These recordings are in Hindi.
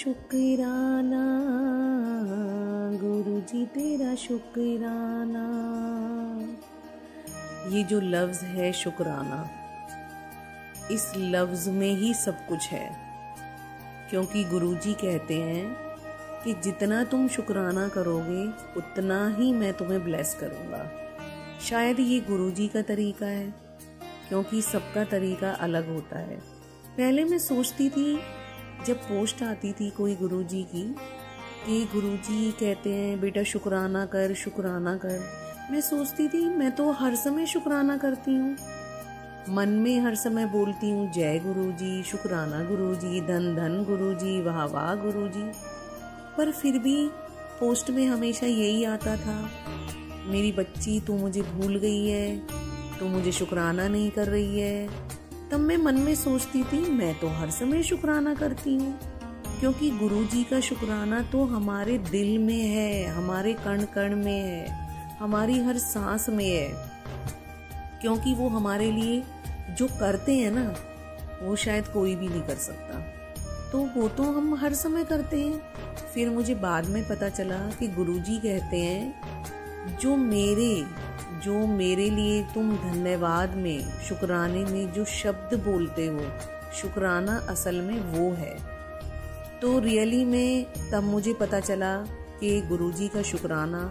शुक्राना, गुरु जी तेरा शुक्राना। ये जो लफ्ज़ है शुक्राना, इस लफ्ज़ में ही सब कुछ है। क्योंकि गुरु जी कहते हैं कि जितना तुम शुक्राना करोगे उतना ही मैं तुम्हें ब्लेस करूँगा। शायद ये गुरु जी का तरीका है, क्योंकि सबका तरीका अलग होता है। पहले मैं सोचती थी, जब पोस्ट आती थी कोई गुरु जी की कि गुरु जी कहते हैं बेटा शुक्राना कर, शुक्राना कर, मैं सोचती थी मैं तो हर समय शुक्राना करती हूँ, मन में हर समय बोलती हूँ जय गुरु जी, शुक्राना गुरु जी, धन धन गुरु जी, वाह वाह गुरु जी। पर फिर भी पोस्ट में हमेशा यही आता था, मेरी बच्ची तू मुझे भूल गई है, तू मुझे शुक्राना नहीं कर रही है। तब मैं मन में सोचती थी मैं तो हर समय शुक्राना करती हूँ, क्योंकि गुरु जी का शुक्राना तो हमारे दिल में है, हमारे कण कण में है, हमारी हर सांस में है। क्योंकि वो हमारे लिए जो करते हैं ना, वो शायद कोई भी नहीं कर सकता, तो वो तो हम हर समय करते हैं। फिर मुझे बाद में पता चला कि गुरुजी कहते हैं जो मेरे लिए तुम धन्यवाद में, शुक्राने में जो शब्द बोलते हो, शुक्राना असल में वो है। तो रियली में तब मुझे पता चला कि गुरुजी का शुक्राना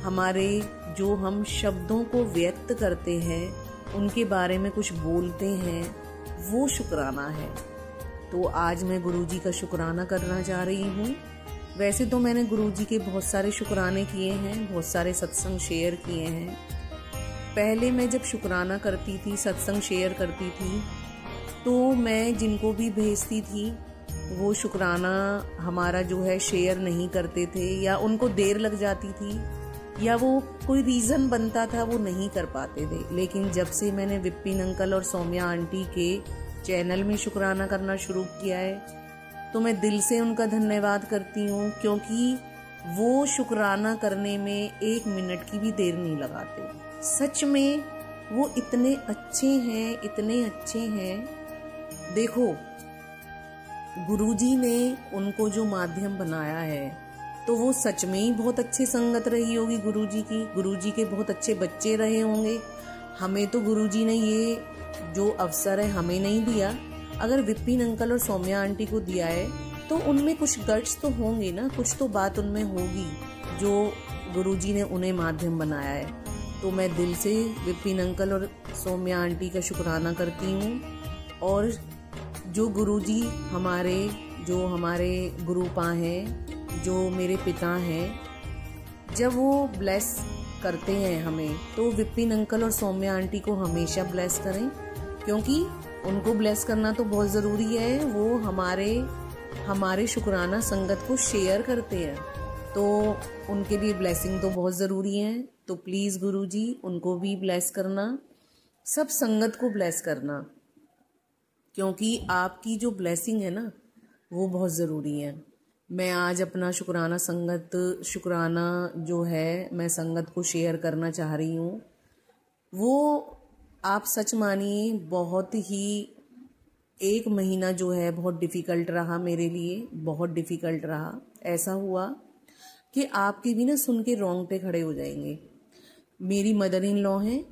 हमारे जो हम शब्दों को व्यक्त करते हैं, उनके बारे में कुछ बोलते हैं, वो शुक्राना है। तो आज मैं गुरुजी का शुक्राना करना चाह रही हूँ। वैसे तो मैंने गुरुजी के बहुत सारे शुक्राने किए हैं, बहुत सारे सत्संग शेयर किए हैं। पहले मैं जब शुक्राना करती थी, सत्संग शेयर करती थी, तो मैं जिनको भी भेजती थी वो शुक्राना हमारा जो है शेयर नहीं करते थे, या उनको देर लग जाती थी, या वो कोई रीज़न बनता था, वो नहीं कर पाते थे। लेकिन जब से मैंने विपिन अंकल और सौम्या आंटी के चैनल में शुक्राना करना शुरू किया है, तो मैं दिल से उनका धन्यवाद करती हूँ, क्योंकि वो शुक्राना करने में 1 मिनट की भी देर नहीं लगाते। सच में वो इतने अच्छे हैं, इतने अच्छे हैं। देखो, गुरुजी ने उनको जो माध्यम बनाया है, तो वो सच में ही बहुत अच्छी संगत रही होगी गुरुजी की, गुरुजी के बहुत अच्छे बच्चे रहे होंगे। हमें तो गुरुजी ने ये जो अवसर है हमें नहीं दिया, अगर विपिन अंकल और सौम्या आंटी को दिया है तो उनमें कुछ गट्स तो होंगे ना, कुछ तो बात उनमें होगी जो गुरुजी ने उन्हें माध्यम बनाया है। तो मैं दिल से विपिन अंकल और सौम्या आंटी का शुक्राना करती हूँ। और जो गुरुजी हमारे गुरुपा हैं, जो मेरे पिता हैं, जब वो ब्लेस करते हैं हमें, तो विपिन अंकल और सौम्या आंटी को हमेशा ब्लेस करें, क्योंकि उनको ब्लेस करना तो बहुत ज़रूरी है। वो हमारे शुक्राना संगत को शेयर करते हैं, तो उनके लिए ब्लेसिंग तो बहुत ज़रूरी है। तो प्लीज़ गुरुजी उनको भी ब्लेस करना, सब संगत को ब्लेस करना, क्योंकि आपकी जो ब्लेसिंग है ना, वो बहुत ज़रूरी है। मैं आज अपना शुक्राना जो है मैं संगत को शेयर करना चाह रही हूँ। वो आप सच मानिए, बहुत ही 1 महीना जो है बहुत डिफ़िकल्ट रहा मेरे लिए, बहुत डिफ़िकल्ट रहा। ऐसा हुआ कि आपके भी ना सुन के रोंगटे खड़े हो जाएंगे। मेरी मदर इन लॉ हैं,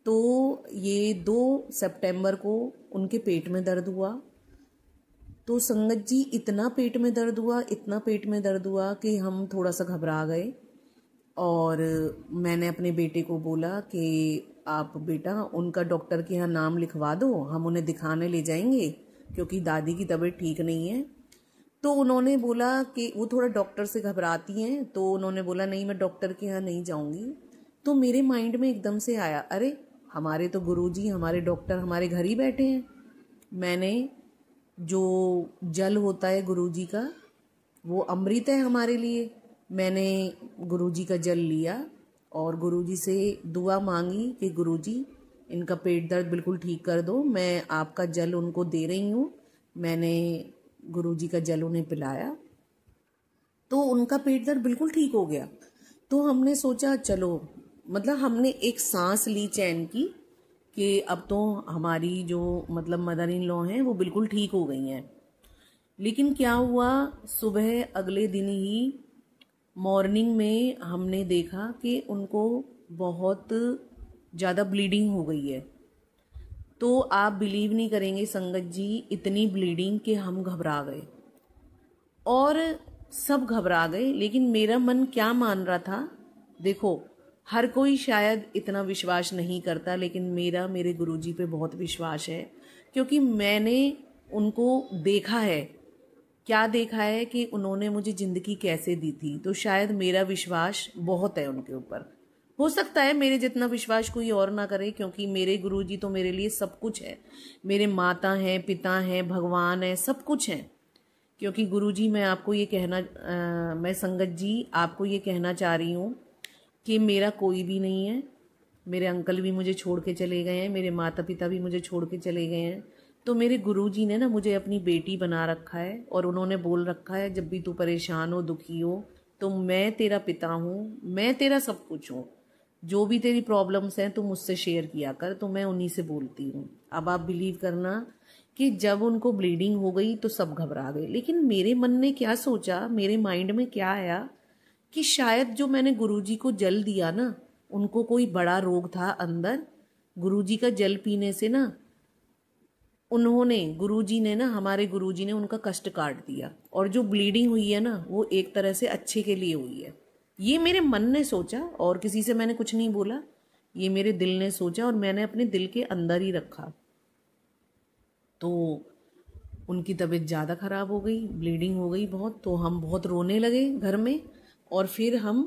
तो ये 2 सितंबर को उनके पेट में दर्द हुआ। तो संगत जी इतना पेट में दर्द हुआ कि हम थोड़ा सा घबरा गए। और मैंने अपने बेटे को बोला कि आप बेटा उनका डॉक्टर के यहाँ नाम लिखवा दो, हम उन्हें दिखाने ले जाएंगे, क्योंकि दादी की तबीयत ठीक नहीं है। तो उन्होंने बोला कि वो थोड़ा डॉक्टर से घबराती हैं, तो उन्होंने बोला नहीं मैं डॉक्टर के यहाँ नहीं जाऊंगी। तो मेरे माइंड में एकदम से आया, अरे हमारे तो गुरुजी, हमारे डॉक्टर हमारे घर ही बैठे हैं। मैंने जो जल होता है गुरुजी का, वो अमृत है हमारे लिए। मैंने गुरुजी का जल लिया और गुरुजी से दुआ मांगी कि गुरुजी इनका पेट दर्द बिल्कुल ठीक कर दो, मैं आपका जल उनको दे रही हूँ। मैंने गुरुजी का जल उन्हें पिलाया, तो उनका पेट दर्द बिल्कुल ठीक हो गया। तो हमने सोचा चलो, मतलब हमने एक सांस ली चैन की कि अब तो हमारी जो मदर इन लॉ हैं वो बिल्कुल ठीक हो गई हैं। लेकिन क्या हुआ, सुबह अगले दिन ही मॉर्निंग में हमने देखा कि उनको बहुत ज़्यादा ब्लीडिंग हो गई है। तो आप बिलीव नहीं करेंगे संगत जी, इतनी ब्लीडिंग कि हम घबरा गए और सब घबरा गए। लेकिन मेरा मन क्या मान रहा था, देखो हर कोई शायद इतना विश्वास नहीं करता, लेकिन मेरा मेरे गुरुजी पे बहुत विश्वास है, क्योंकि मैंने उनको देखा है। क्या देखा है कि उन्होंने मुझे ज़िंदगी कैसे दी थी, तो शायद मेरा विश्वास बहुत है उनके ऊपर। हो सकता है मेरे जितना विश्वास कोई और ना करे, क्योंकि मेरे गुरुजी तो मेरे लिए सब कुछ है। मेरे माता हैं, पिता हैं, भगवान है, सब कुछ है। क्योंकि गुरुजी मैं आपको ये कहना मैं संगत जी आपको ये कहना चाह रही हूँ कि मेरा कोई भी नहीं है। मेरे अंकल भी मुझे छोड़ के चले गए हैं, मेरे माता पिता भी मुझे छोड़ के चले गए हैं। तो मेरे गुरुजी ने ना मुझे अपनी बेटी बना रखा है, और उन्होंने बोल रखा है जब भी तू परेशान हो, दुखी हो, तो मैं तेरा पिता हूँ, मैं तेरा सब कुछ हूँ। जो भी तेरी प्रॉब्लम्स हैं तू मुझसे शेयर किया कर। तो मैं उन्हीं से बोलती हूँ। अब आप बिलीव करना कि जब उनको ब्लीडिंग हो गई तो सब घबरा गए। लेकिन मेरे मन ने क्या सोचा, मेरे माइंड में क्या आया कि शायद जो मैंने गुरुजी को जल दिया ना, उनको कोई बड़ा रोग था अंदर। गुरुजी का जल पीने से ना गुरुजी ने ना हमारे गुरुजी ने उनका कष्ट काट दिया, और जो ब्लीडिंग हुई है ना वो एक तरह से अच्छे के लिए हुई है। ये मेरे मन ने सोचा, और किसी से मैंने कुछ नहीं बोला, ये मेरे दिल ने सोचा और मैंने अपने दिल के अंदर ही रखा। तो उनकी तबीयत ज़्यादा ख़राब हो गई, ब्लीडिंग हो गई बहुत, तो हम बहुत रोने लगे घर में। और फिर हम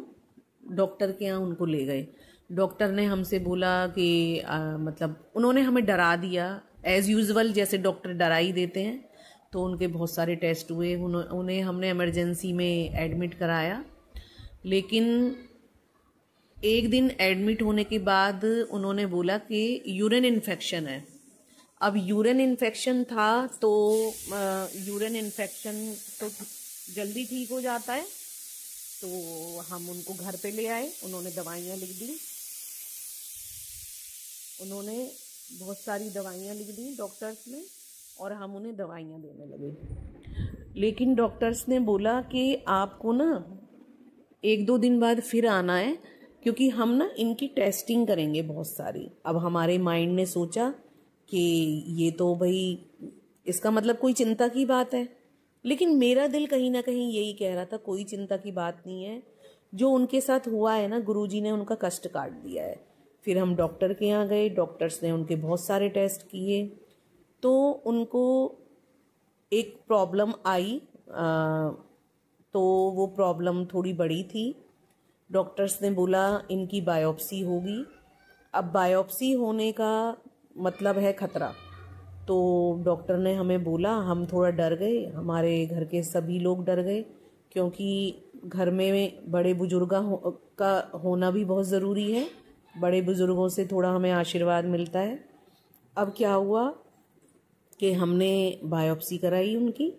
डॉक्टर के यहाँ उनको ले गए। डॉक्टर ने हमसे बोला कि मतलब उन्होंने हमें डरा दिया, एज़ यूजुअल जैसे डॉक्टर डरा ही देते हैं। तो उनके बहुत सारे टेस्ट हुए, उन्हें हमने इमरजेंसी में एडमिट कराया। लेकिन एक दिन एडमिट होने के बाद उन्होंने बोला कि यूरिन इन्फेक्शन है। अब यूरिन इन्फेक्शन था तो यूरिन इन्फेक्शन तो जल्दी ठीक हो जाता है। तो हम उनको घर पे ले आए, उन्होंने दवाइयाँ लिख दी, उन्होंने बहुत सारी दवाइयाँ लिख दी डॉक्टर्स ने, और हम उन्हें दवाइयाँ देने लगे। लेकिन डॉक्टर्स ने बोला कि आपको ना 1-2 दिन बाद फिर आना है, क्योंकि हम ना इनकी टेस्टिंग करेंगे बहुत सारी। अब हमारे माइंड ने सोचा कि ये तो भाई इसका मतलब कोई चिंता की बात है। लेकिन मेरा दिल कहीं ना कहीं यही कह रहा था कोई चिंता की बात नहीं है, जो उनके साथ हुआ है ना गुरुजी ने उनका कष्ट काट दिया है। फिर हम डॉक्टर के यहाँ गए, डॉक्टर्स ने उनके बहुत सारे टेस्ट किए, तो उनको एक प्रॉब्लम आई। तो वो प्रॉब्लम थोड़ी बड़ी थी। डॉक्टर्स ने बोला इनकी बायोप्सी होगी। अब बायोप्सी होने का मतलब है खतरा। तो डॉक्टर ने हमें बोला, हम थोड़ा डर गए, हमारे घर के सभी लोग डर गए, क्योंकि घर में बड़े बुजुर्ग का होना भी बहुत ज़रूरी है। बड़े बुजुर्गों से थोड़ा हमें आशीर्वाद मिलता है। अब क्या हुआ कि हमने बायोप्सी कराई उनकी,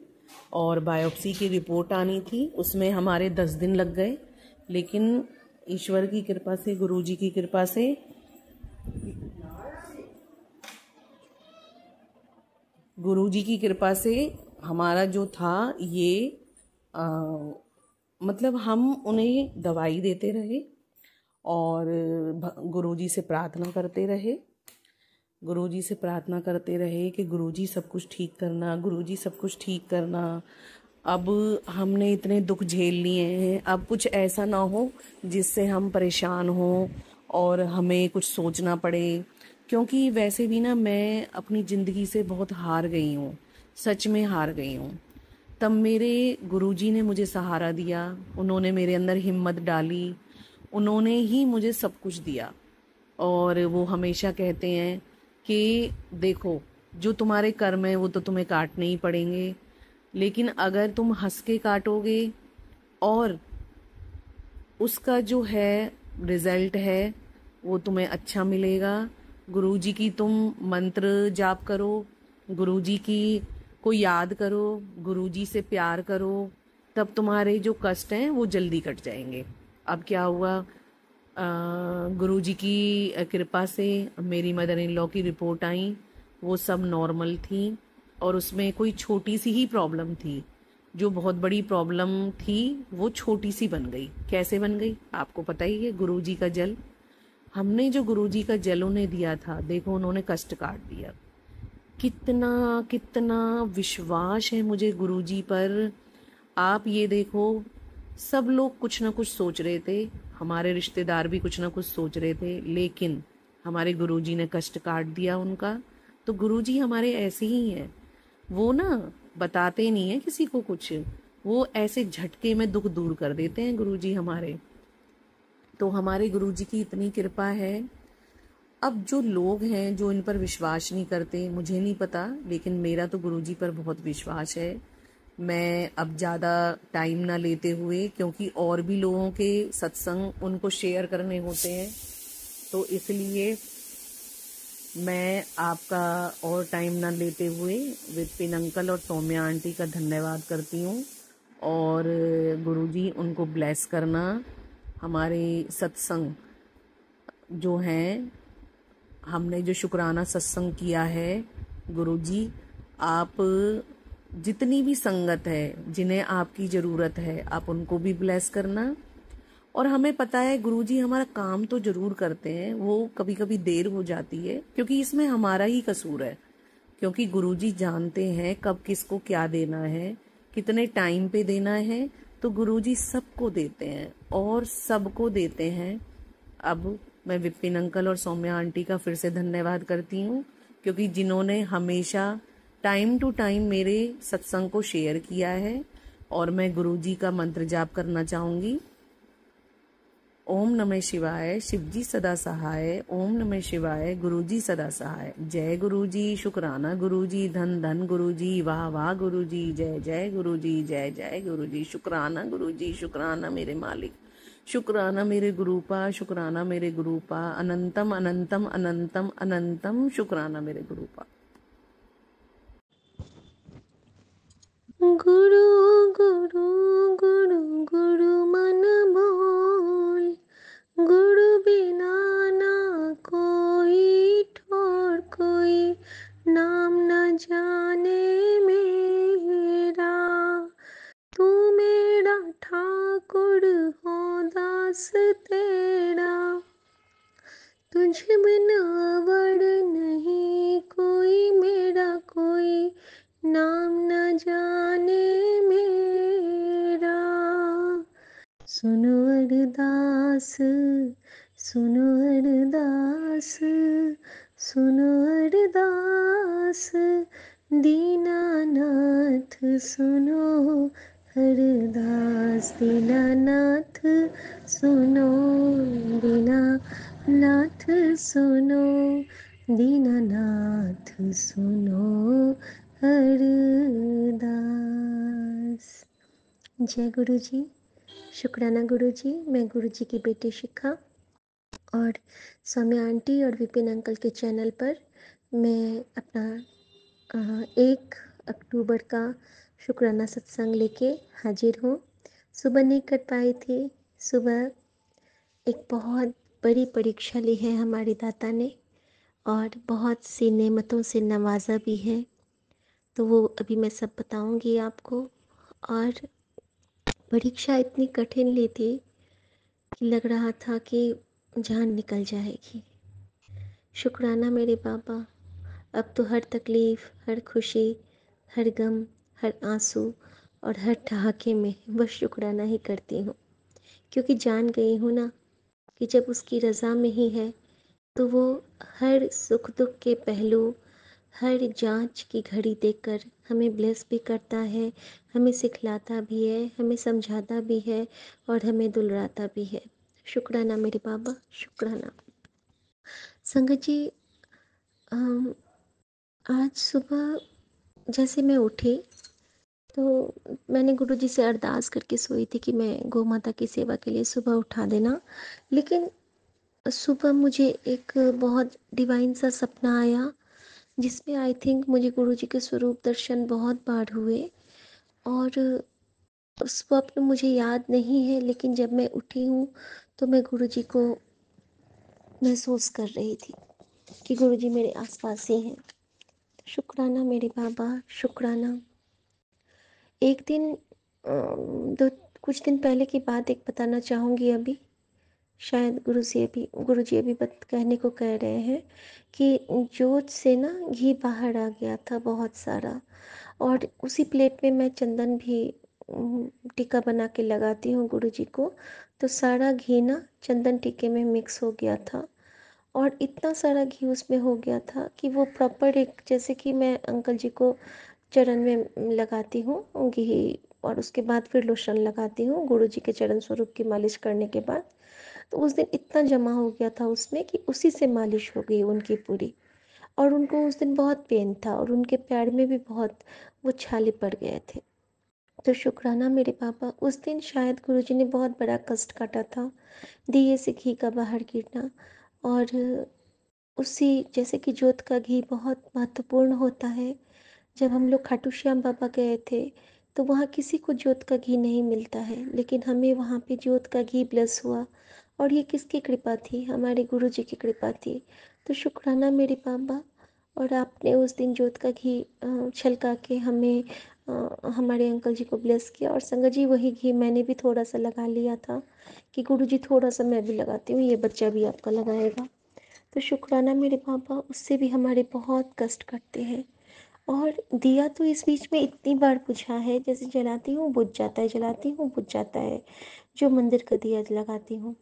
और बायोप्सी की रिपोर्ट आनी थी, उसमें हमारे 10 दिन लग गए। लेकिन ईश्वर की कृपा से, गुरुजी की कृपा से हमारा जो था ये मतलब हम उन्हें दवाई देते रहे और गुरुजी से प्रार्थना करते रहे। गुरुजी से प्रार्थना करते रहे कि गुरुजी सब कुछ ठीक करना, गुरुजी सब कुछ ठीक करना। अब हमने इतने दुख झेल लिए हैं, अब कुछ ऐसा ना हो जिससे हम परेशान हों और हमें कुछ सोचना पड़े। क्योंकि वैसे भी ना मैं अपनी ज़िंदगी से बहुत हार गई हूँ, सच में हार गई हूँ। तब मेरे गुरुजी ने मुझे सहारा दिया, उन्होंने मेरे अंदर हिम्मत डाली, उन्होंने ही मुझे सब कुछ दिया। और वो हमेशा कहते हैं कि देखो जो तुम्हारे कर्म है वो तो तुम्हें काटने ही पड़ेंगे, लेकिन अगर तुम हंस के काटोगे और उसका जो है रिजल्ट है वो तुम्हें अच्छा मिलेगा। गुरुजी की तुम मंत्र जाप करो, गुरुजी की को याद करो, गुरुजी से प्यार करो, तब तुम्हारे जो कष्ट हैं वो जल्दी कट जाएंगे। अब क्या हुआ, गुरुजी की कृपा से मेरी मदर इन लॉ की रिपोर्ट आई, वो सब नॉर्मल थी और उसमें कोई छोटी सी ही प्रॉब्लम थी। जो बहुत बड़ी प्रॉब्लम थी वो छोटी सी बन गई। कैसे बन गई आपको पता ही है, गुरुजी का जल। हमने जो गुरुजी का जल उन्हें दिया था, देखो उन्होंने कष्ट काट दिया। कितना कितना विश्वास है मुझे गुरुजी पर। आप ये देखो, सब लोग कुछ ना कुछ सोच रहे थे, हमारे रिश्तेदार भी कुछ ना कुछ सोच रहे थे, लेकिन हमारे गुरुजी ने कष्ट काट दिया उनका। तो गुरुजी हमारे ऐसे ही हैं, वो ना बताते नहीं है किसी को कुछ, वो ऐसे झटके में दुख दूर कर देते हैं गुरुजी हमारे। तो हमारे गुरुजी की इतनी कृपा है। अब जो लोग हैं जो इन पर विश्वास नहीं करते, मुझे नहीं पता, लेकिन मेरा तो गुरुजी पर बहुत विश्वास है। मैं अब ज़्यादा टाइम ना लेते हुए, क्योंकि और भी लोगों के सत्संग उनको शेयर करने होते हैं, तो इसलिए मैं आपका और टाइम ना लेते हुए विपिन अंकल और सौम्या आंटी का धन्यवाद करती हूँ। और गुरुजी उनको ब्लेस करना। हमारे सत्संग जो हैं, हमने जो शुक्राना सत्संग किया है, गुरुजी आप जितनी भी संगत है जिन्हें आपकी ज़रूरत है, आप उनको भी ब्लेस करना। और हमें पता है गुरुजी हमारा काम तो जरूर करते हैं, वो कभी कभी देर हो जाती है, क्योंकि इसमें हमारा ही कसूर है। क्योंकि गुरुजी जानते हैं कब किसको क्या देना है, कितने टाइम पे देना है, तो गुरुजी सबको देते हैं और सबको देते हैं। अब मैं विपिन अंकल और सौम्या आंटी का फिर से धन्यवाद करती हूँ, क्योंकि जिन्होंने हमेशा टाइम टू टाइम मेरे सत्संग को शेयर किया है। और मैं गुरुजी का मंत्र जाप करना चाहूंगी। ओम नमः शिवाय, शिवजी सदा सहाय। ओम नमः शिवाय, गुरुजी सदा सहाय। जय गुरुजी, शुक्राना गुरुजी, धन धन गुरुजी, वाह वाह गुरुजी, जय जय गुरुजी, जय जय गुरुजी, शुक्राना गुरुजी, शुक्राना मेरे मालिक, शुक्राना मेरे गुरुपा, शुक्राना मेरे गुरुपा, अनंतम अनंतम अनंतम अनंतम शुक्राना मेरे गुरुपा। गुरु गुरु गुरु गुरु मन बोल, गुरु बिना ना कोई ठोर कोई, नाम न जाने मेरा। तू मेरा ठाकुर हो दास तेरा, तुझ बिन अवर नहीं कोई मेरा कोई, नाम न जाने मेरा। सुनो अरदास सुनो अरदास, सुनो अरदास, दीनानाथ सुनो अरदास, दीनानाथ सुनो, दीनानाथ सुनो, दीनानाथ सुनो अरदास। जय गुरु जी। शुक्राना गुरु जी। मैं गुरु जी की बेटी शिखा और सौम्या आंटी और विपिन अंकल के चैनल पर मैं अपना 1 अक्टूबर का शुक्राना सत्संग लेके हाजिर हूँ। सुबह नहीं कर पाई थी। सुबह एक बहुत बड़ी परीक्षा ली है हमारी दाता ने और बहुत सी नेमतों से नवाजा भी है, तो वो अभी मैं सब बताऊंगी आपको। और परीक्षा इतनी कठिन ली थी कि लग रहा था कि जान निकल जाएगी। शुक्राना मेरे बाबा, अब तो हर तकलीफ़, हर खुशी, हर गम, हर आंसू और हर ठहाके में बस शुक्राना ही करती हूँ, क्योंकि जान गई हूँ ना कि जब उसकी रज़ा में ही है तो वो हर सुख दुख के पहलू, हर जांच की घड़ी देखकर हमें ब्लेस भी करता है, हमें सिखलाता भी है, हमें समझाता भी है और हमें दुलराता भी है। शुक्राना मेरे बाबा, शुक्राना। संगत जी, आज सुबह जैसे मैं उठी तो मैंने गुरुजी से अरदास करके सोई थी कि मैं गौ माता की सेवा के लिए सुबह उठा देना। लेकिन सुबह मुझे एक बहुत डिवाइन सा सपना आया, जिसमें आई थिंक मुझे गुरुजी के स्वरूप दर्शन बहुत बार हुए। और उस स्वप्न मुझे याद नहीं है, लेकिन जब मैं उठी हूँ तो मैं गुरुजी को महसूस कर रही थी कि गुरुजी मेरे आसपास ही हैं। शुक्राना मेरे बाबा, शुक्राना। एक दिन दो कुछ दिन पहले की बात एक बताना चाहूँगी अभी। शायद गुरुजी अभी कहने को कह रहे हैं कि जोत से ना घी बाहर आ गया था बहुत सारा, और उसी प्लेट में मैं चंदन भी टीका बना के लगाती हूँ गुरुजी को। तो सारा घी ना चंदन टीके में मिक्स हो गया था, और इतना सारा घी उसमें हो गया था कि वो प्रॉपर एक, जैसे कि मैं अंकल जी को चरण में लगाती हूँ घी, और उसके बाद फिर लोशन लगाती हूँ गुरु जी के चरण स्वरूप की मालिश करने के बाद। तो उस दिन इतना जमा हो गया था उसमें कि उसी से मालिश हो गई उनकी पूरी। और उनको उस दिन बहुत पेन था, और उनके पैर में भी बहुत वो छाले पड़ गए थे। तो शुक्राना मेरे पापा, उस दिन शायद गुरुजी ने बहुत बड़ा कष्ट काटा था, दिए से घी का बाहर गिरना। और उसी, जैसे कि जोत का घी बहुत महत्वपूर्ण होता है। जब हम लोग खाटू श्याम बाबा गए थे तो वहाँ किसी को जोत का घी नहीं मिलता है, लेकिन हमें वहाँ पे जोत का घी ब्लेस हुआ। और ये किसकी कृपा थी? हमारे गुरु जी की कृपा थी। तो शुक्राना मेरे बाबा। और आपने उस दिन जोत का घी छलका के हमें हमारे अंकल जी को ब्लेस किया। और संगत जी, वही घी मैंने भी थोड़ा सा लगा लिया था कि गुरु जी थोड़ा सा मैं भी लगाती हूँ, ये बच्चा भी आपका लगाएगा। तो शुक्राना मेरे पापा, उससे भी हमारे बहुत कष्ट कटते हैं। और दिया तो इस बीच में इतनी बार बुझा है, जैसे जलाती हूँ बुझ जाता है, जलाती हूँ बुझ जाता है। जो मंदिर का दिया लगाती हूँ,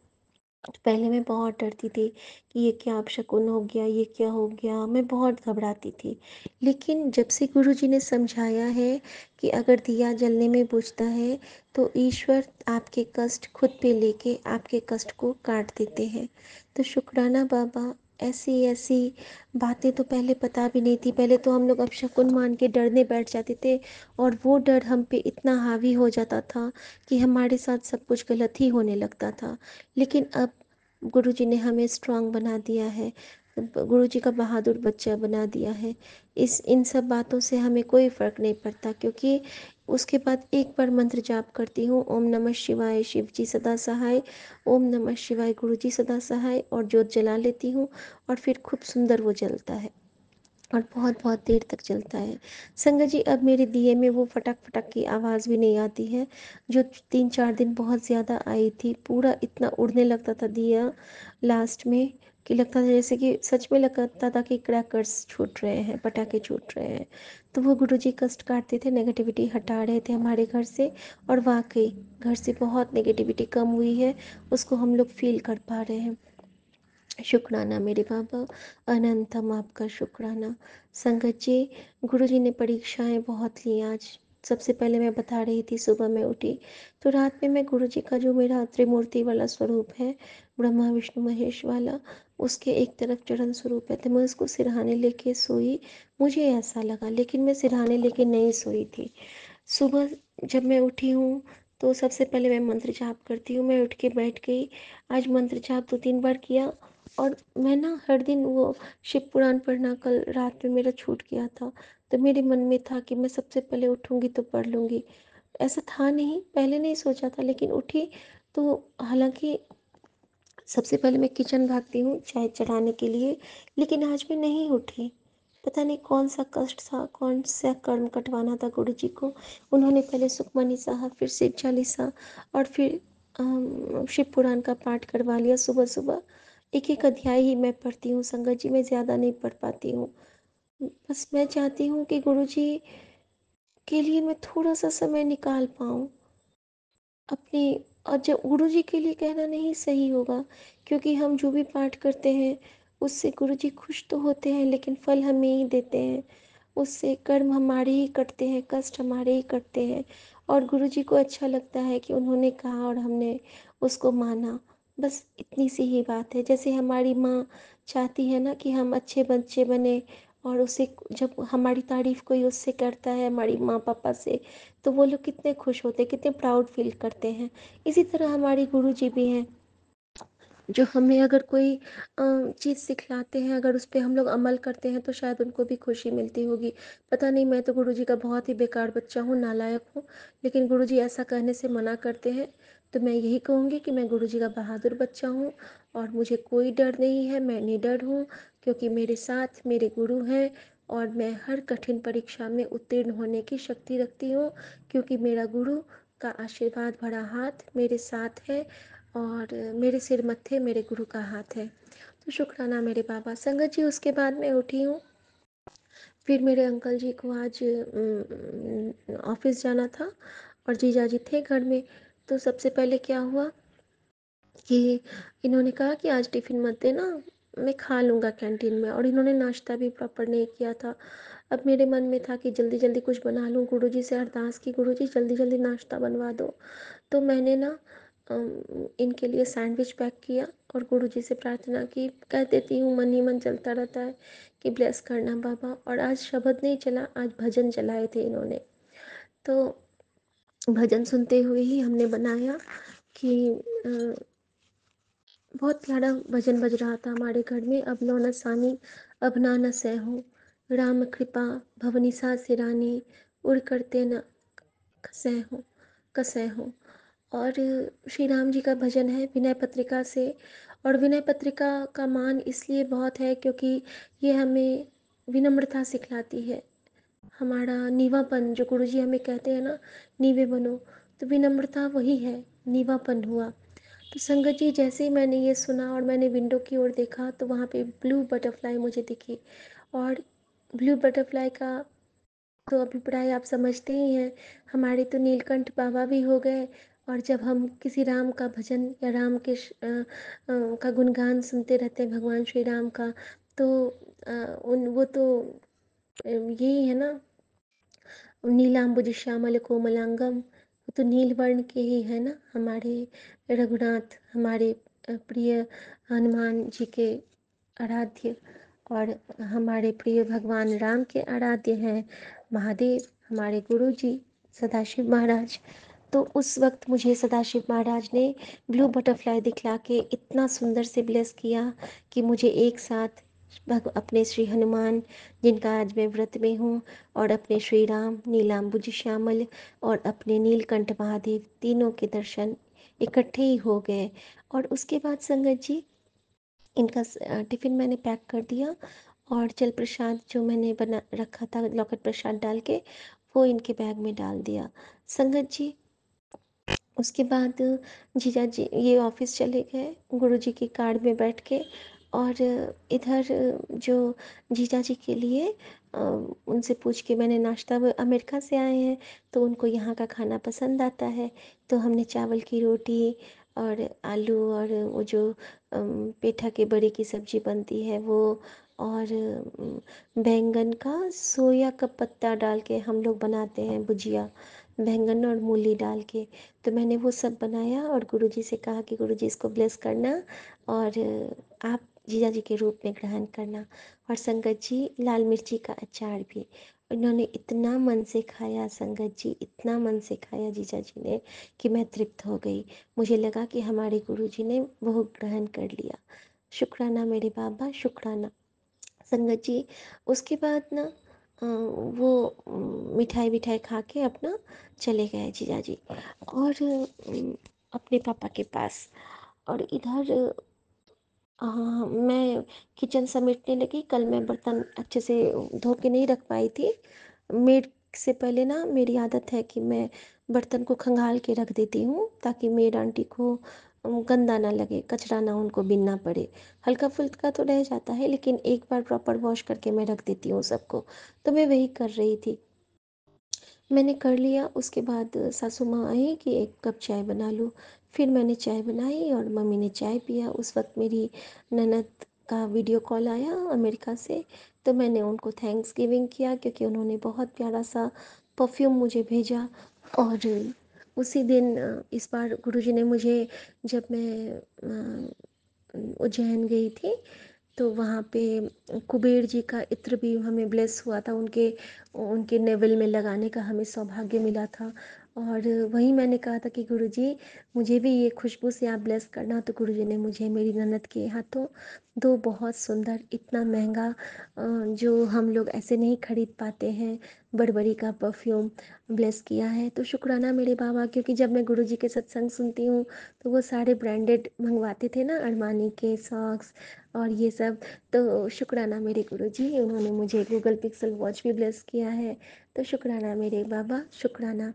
तो पहले मैं बहुत डरती थी कि ये क्या अपशकुन हो गया, ये क्या हो गया, मैं बहुत घबराती थी। लेकिन जब से गुरुजी ने समझाया है कि अगर दिया जलने में बुझता है तो ईश्वर आपके कष्ट खुद पे लेके आपके कष्ट को काट देते हैं। तो शुक्राना बाबा। ऐसी ऐसी बातें तो पहले पता भी नहीं थी। पहले तो हम लोग अपशकुन मान के डरने बैठ जाते थे, और वो डर हम पे इतना हावी हो जाता था कि हमारे साथ सब कुछ गलत ही होने लगता था। लेकिन अब गुरुजी ने हमें स्ट्रांग बना दिया है, गुरुजी का बहादुर बच्चा बना दिया है। इस इन सब बातों से हमें कोई फ़र्क नहीं पड़ता, क्योंकि उसके बाद एक बार मंत्र जाप करती हूँ, ओम नमः शिवाय शिव जी सदा सहाय, ओम नमः शिवाय गुरु जी सदा सहाय, और जोत जला लेती हूँ। और फिर खूब सुंदर वो जलता है, और बहुत बहुत देर तक चलता है। संगत जी, अब मेरे दिए में वो फटक फटक की आवाज़ भी नहीं आती है, जो 3-4 दिन बहुत ज़्यादा आई थी। पूरा इतना उड़ने लगता था दिया लास्ट में कि लगता था जैसे कि सच में लगता था कि क्रैकर्स छूट रहे हैं, पटाखे छूट रहे हैं। तो वो गुरुजी कष्ट काटते थे, नेगेटिविटी हटा रहे थे हमारे घर से। और वाकई घर से बहुत नेगेटिविटी कम हुई है, उसको हम लोग फील कर पा रहे हैं। शुक्राना मेरे बाबा, अनंतम आपका शुक्राना। संगत जी, गुरु जी ने परीक्षाएं बहुत ली आज। सबसे पहले मैं बता रही थी, सुबह मैं उठी तो रात में मैं गुरु जी का जो मेरा त्रिमूर्ति वाला स्वरूप है, ब्रह्मा विष्णु महेश वाला, उसके एक तरफ चरण स्वरूप है, तो मैं उसको सिरहाने लेके सोई। मुझे ऐसा लगा, लेकिन मैं सिरहाने लेके नहीं सोई थी। सुबह जब मैं उठी हूँ तो सबसे पहले मैं मंत्र जाप करती हूँ। मैं उठ के बैठ गई, आज मंत्र जाप 2-3 बार किया। और मैं ना हर दिन वो शिव पुराण पढ़ना कल रात में मेरा छूट गया था, तो मेरे मन में था कि मैं सबसे पहले उठूँगी तो पढ़ लूँगी। ऐसा था नहीं, पहले नहीं सोचा था, लेकिन उठी तो हालांकि सबसे पहले मैं किचन भागती हूँ चाय चढ़ाने के लिए, लेकिन आज मैं नहीं उठी। पता नहीं कौन सा कष्ट था, कौन सा कर्म कटवाना था गुरु जी को। उन्होंने पहले सुखमनी साहब, फिर शिव चालीसा, और फिर शिव पुराण का पाठ करवा लिया सुबह सुबह। एक एक अध्याय ही मैं पढ़ती हूँ संगत जी, मैं ज़्यादा नहीं पढ़ पाती हूँ। बस मैं चाहती हूँ कि गुरु जी के लिए मैं थोड़ा सा समय निकाल पाऊँ अपने। और जब गुरु जी के लिए कहना नहीं सही होगा, क्योंकि हम जो भी पाठ करते हैं उससे गुरु जी खुश तो होते हैं, लेकिन फल हमें ही देते हैं। उससे कर्म हमारे ही कटते हैं, कष्ट हमारे ही कटते हैं। और गुरु जी को अच्छा लगता है कि उन्होंने कहा और हमने उसको माना। बस इतनी सी ही बात है। जैसे हमारी माँ चाहती है ना कि हम अच्छे बच्चे बने, और उसे जब हमारी तारीफ कोई उससे करता है, हमारी माँ पापा से, तो वो लोग कितने खुश होते हैं, कितने प्राउड फील करते हैं। इसी तरह हमारे गुरु जी भी हैं, जो हमें अगर कोई चीज़ सिखलाते हैं, अगर उस पे हम लोग अमल करते हैं तो शायद उनको भी खुशी मिलती होगी। पता नहीं, मैं तो गुरु जी का बहुत ही बेकार बच्चा हूँ, नालायक हूँ, लेकिन गुरु जी ऐसा कहने से मना करते हैं। तो मैं यही कहूँगी कि मैं गुरु जी का बहादुर बच्चा हूँ, और मुझे कोई डर नहीं है, मैं निडर हूँ, क्योंकि मेरे साथ मेरे गुरु हैं। और मैं हर कठिन परीक्षा में उत्तीर्ण होने की शक्ति रखती हूँ, क्योंकि मेरा गुरु का आशीर्वाद भरा हाथ मेरे साथ है और मेरे सिर मत्थे मेरे गुरु का हाथ है। तो शुक्राना मेरे बाबा। संगत जी, उसके बाद मैं उठी हूँ। फिर मेरे अंकल जी को आज ऑफिस जाना था और जीजा जी थे घर में। तो सबसे पहले क्या हुआ कि इन्होंने कहा कि आज टिफ़िन मत देना, मैं खा लूँगा कैंटीन में। और इन्होंने नाश्ता भी प्रॉपर नहीं किया था। अब मेरे मन में था कि जल्दी जल्दी कुछ बना लूँ, गुरुजी से अरदास की, गुरुजी जल्दी जल्दी नाश्ता बनवा दो। तो मैंने ना इनके लिए सैंडविच पैक किया और गुरुजी से प्रार्थना की। कह देती हूँ, मन ही मन चलता रहता है कि ब्लेस करना बाबा। और आज शब्द नहीं चला, आज भजन चलाए थे इन्होंने। तो भजन सुनते हुए ही हमने बनाया कि बहुत प्यारा भजन बज रहा था हमारे घर में। अब लो न सानी अब ना न सहो, राम कृपा भवनिसा सिरानी, उड़ करते न कसहो कसहो। और श्री राम जी का भजन है विनय पत्रिका से। और विनय पत्रिका का मान इसलिए बहुत है क्योंकि ये हमें विनम्रता सिखलाती है। हमारा नीवापन, जो गुरुजी हमें कहते हैं ना, नीवे बनो, तो विनम्रता वही है, नीवापन हुआ। तो संगत जी, जैसे ही मैंने ये सुना और मैंने विंडो की ओर देखा तो वहाँ पे ब्लू बटरफ्लाई मुझे दिखी। और ब्लू बटरफ्लाई का तो अभिप्राय आप समझते ही हैं। हमारे तो नीलकंठ बाबा भी हो गए। और जब हम किसी राम का भजन या राम के का गुणगान सुनते रहते हैं, भगवान श्री राम का, तो उन वो तो यही है ना, नीलाम्बुज श्यामल कोमलांगम। वो तो नील वर्ण के ही है ना, हमारे रघुनाथ, हमारे प्रिय हनुमान जी के आराध्य, और हमारे प्रिय भगवान राम के आराध्य हैं महादेव, हमारे गुरु जी सदाशिव महाराज। तो उस वक्त मुझे सदाशिव महाराज ने ब्लू बटरफ्लाई दिखला के इतना सुंदर से ब्लेस किया कि मुझे एक साथ अपने श्री हनुमान, जिनका आज मैं व्रत में हूँ, और अपने श्री राम नीलाम्बुज श्यामल और अपने नीलकंठ महादेव, तीनों के दर्शन इकट्ठे ही हो गए। और उसके बाद संगत जी, इनका टिफ़िन मैंने पैक कर दिया और जल प्रसाद जो मैंने बना रखा था लॉकेट प्रसाद डाल के, वो इनके बैग में डाल दिया। संगत जी, उसके बाद जीजा जी ये ऑफिस चले गए गुरुजी की कार में बैठ के। और इधर जो जीजा जी के लिए उनसे पूछ के मैंने नाश्ता, वो अमेरिका से आए हैं तो उनको यहाँ का खाना पसंद आता है। तो हमने चावल की रोटी और आलू और वो जो पेठा के बड़े की सब्ज़ी बनती है वो, और बैंगन का सोया का पत्ता डाल के हम लोग बनाते हैं भुजिया, बैंगन और मूली डाल के। तो मैंने वो सब बनाया और गुरुजी से कहा कि गुरुजी इसको ब्लेस करना और आप जीजा जी के रूप में ग्रहण करना। और संगत जी, लाल मिर्ची का अचार भी इन्होंने इतना मन से खाया, संगत जी इतना मन से खाया जीजा जी ने कि मैं तृप्त हो गई। मुझे लगा कि हमारे गुरुजी ने वो ग्रहण कर लिया। शुक्राना मेरे बाबा, शुक्राना। संगत जी, उसके बाद ना वो मिठाई विठाई खा के अपना चले गए जीजा जी, और अपने पापा के पास। और इधर मैं किचन समेटने लगी। कल मैं बर्तन अच्छे से धो के नहीं रख पाई थी। मेड से पहले ना मेरी आदत है कि मैं बर्तन को खंगाल के रख देती हूँ ताकि मेड आंटी को गंदा ना लगे, कचरा ना उनको बीनना पड़े। हल्का फुल्का तो रह जाता है लेकिन एक बार प्रॉपर वॉश करके मैं रख देती हूँ सबको। तो मैं वही कर रही थी, मैंने कर लिया। उसके बाद सासू माँ आई कि एक कप चाय बना लो। फिर मैंने चाय बनाई और मम्मी ने चाय पिया। उस वक्त मेरी ननद का वीडियो कॉल आया अमेरिका से, तो मैंने उनको थैंक्स गिविंग किया क्योंकि उन्होंने बहुत प्यारा सा परफ्यूम मुझे भेजा। और उसी दिन इस बार गुरुजी ने मुझे, जब मैं उज्जैन गई थी तो वहाँ पे कुबेर जी का इत्र भी हमें ब्लेस हुआ था, उनके उनके नेवल में लगाने का हमें सौभाग्य मिला था। और वहीं मैंने कहा था कि गुरुजी मुझे भी ये खुशबू से आप ब्लेस करना। तो गुरुजी ने मुझे मेरी ननद के हाथों 2 बहुत सुंदर, इतना महंगा जो हम लोग ऐसे नहीं खरीद पाते हैं, बड़बड़ी का परफ्यूम ब्लेस किया है। तो शुक्राना मेरे बाबा, क्योंकि जब मैं गुरुजी के सत्संग सुनती हूँ तो वो सारे ब्रांडेड मंगवाते थे ना, अरमानी के सॉक्स और ये सब। तो शुक्राना मेरे गुरुजी, उन्होंने मुझे गूगल पिक्सल वॉच भी ब्लेस किया है। तो शुक्राना मेरे बाबा, शुक्राना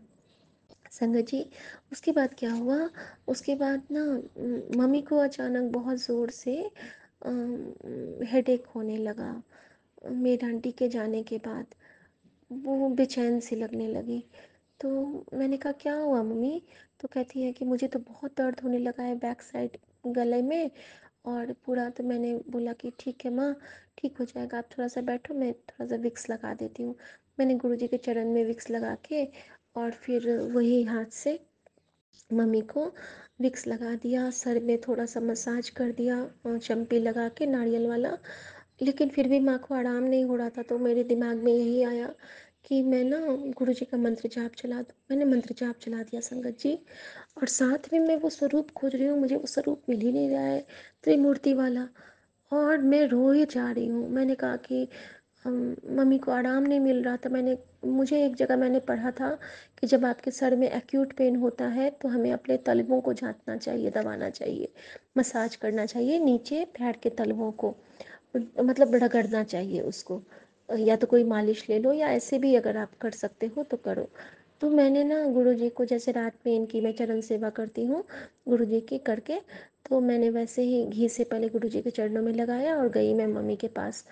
संगत जी। उसके बाद क्या हुआ, उसके बाद ना मम्मी को अचानक बहुत ज़ोर से हेडेक होने लगा। मेरी आंटी के जाने के बाद वो बेचैन सी लगने लगी। तो मैंने कहा क्या हुआ मम्मी? तो कहती है कि मुझे तो बहुत दर्द होने लगा है बैक साइड गले में और पूरा। तो मैंने बोला कि ठीक है माँ, ठीक हो जाएगा, आप थोड़ा सा बैठो, मैं थोड़ा सा विक्स लगा देती हूँ। मैंने गुरुजी के चरण में विक्स लगा के और फिर वही हाथ से मम्मी को विक्स लगा दिया, सर में थोड़ा सा मसाज कर दिया चम्पी लगा के नारियल वाला। लेकिन फिर भी माँ को आराम नहीं हो रहा था। तो मेरे दिमाग में यही आया कि मैं ना गुरुजी का मंत्र जाप चला दूँ। मैंने मंत्र जाप चला दिया संगत जी, और साथ में मैं वो स्वरूप खोज रही हूँ, मुझे वो स्वरूप मिल ही नहीं रहा है, त्रिमूर्ति वाला। और मैं रो ही जा रही हूँ। मैंने कहा कि मम्मी को आराम नहीं मिल रहा था। मुझे एक जगह मैंने पढ़ा था कि जब आपके सर में एक्यूट पेन होता है तो हमें अपने तलवों को जांचना चाहिए, दबाना चाहिए, मसाज करना चाहिए नीचे पैर के तलवों को, मतलब रगड़ना चाहिए उसको। या तो कोई मालिश ले लो या ऐसे भी अगर आप कर सकते हो तो करो। तो मैंने ना गुरुजी को, जैसे रात में इनकी मैं चरण सेवा करती हूँ गुरुजी की करके, तो मैंने वैसे ही घी से पहले गुरुजी के चरणों में लगाया और गई मैं मम्मी के पास।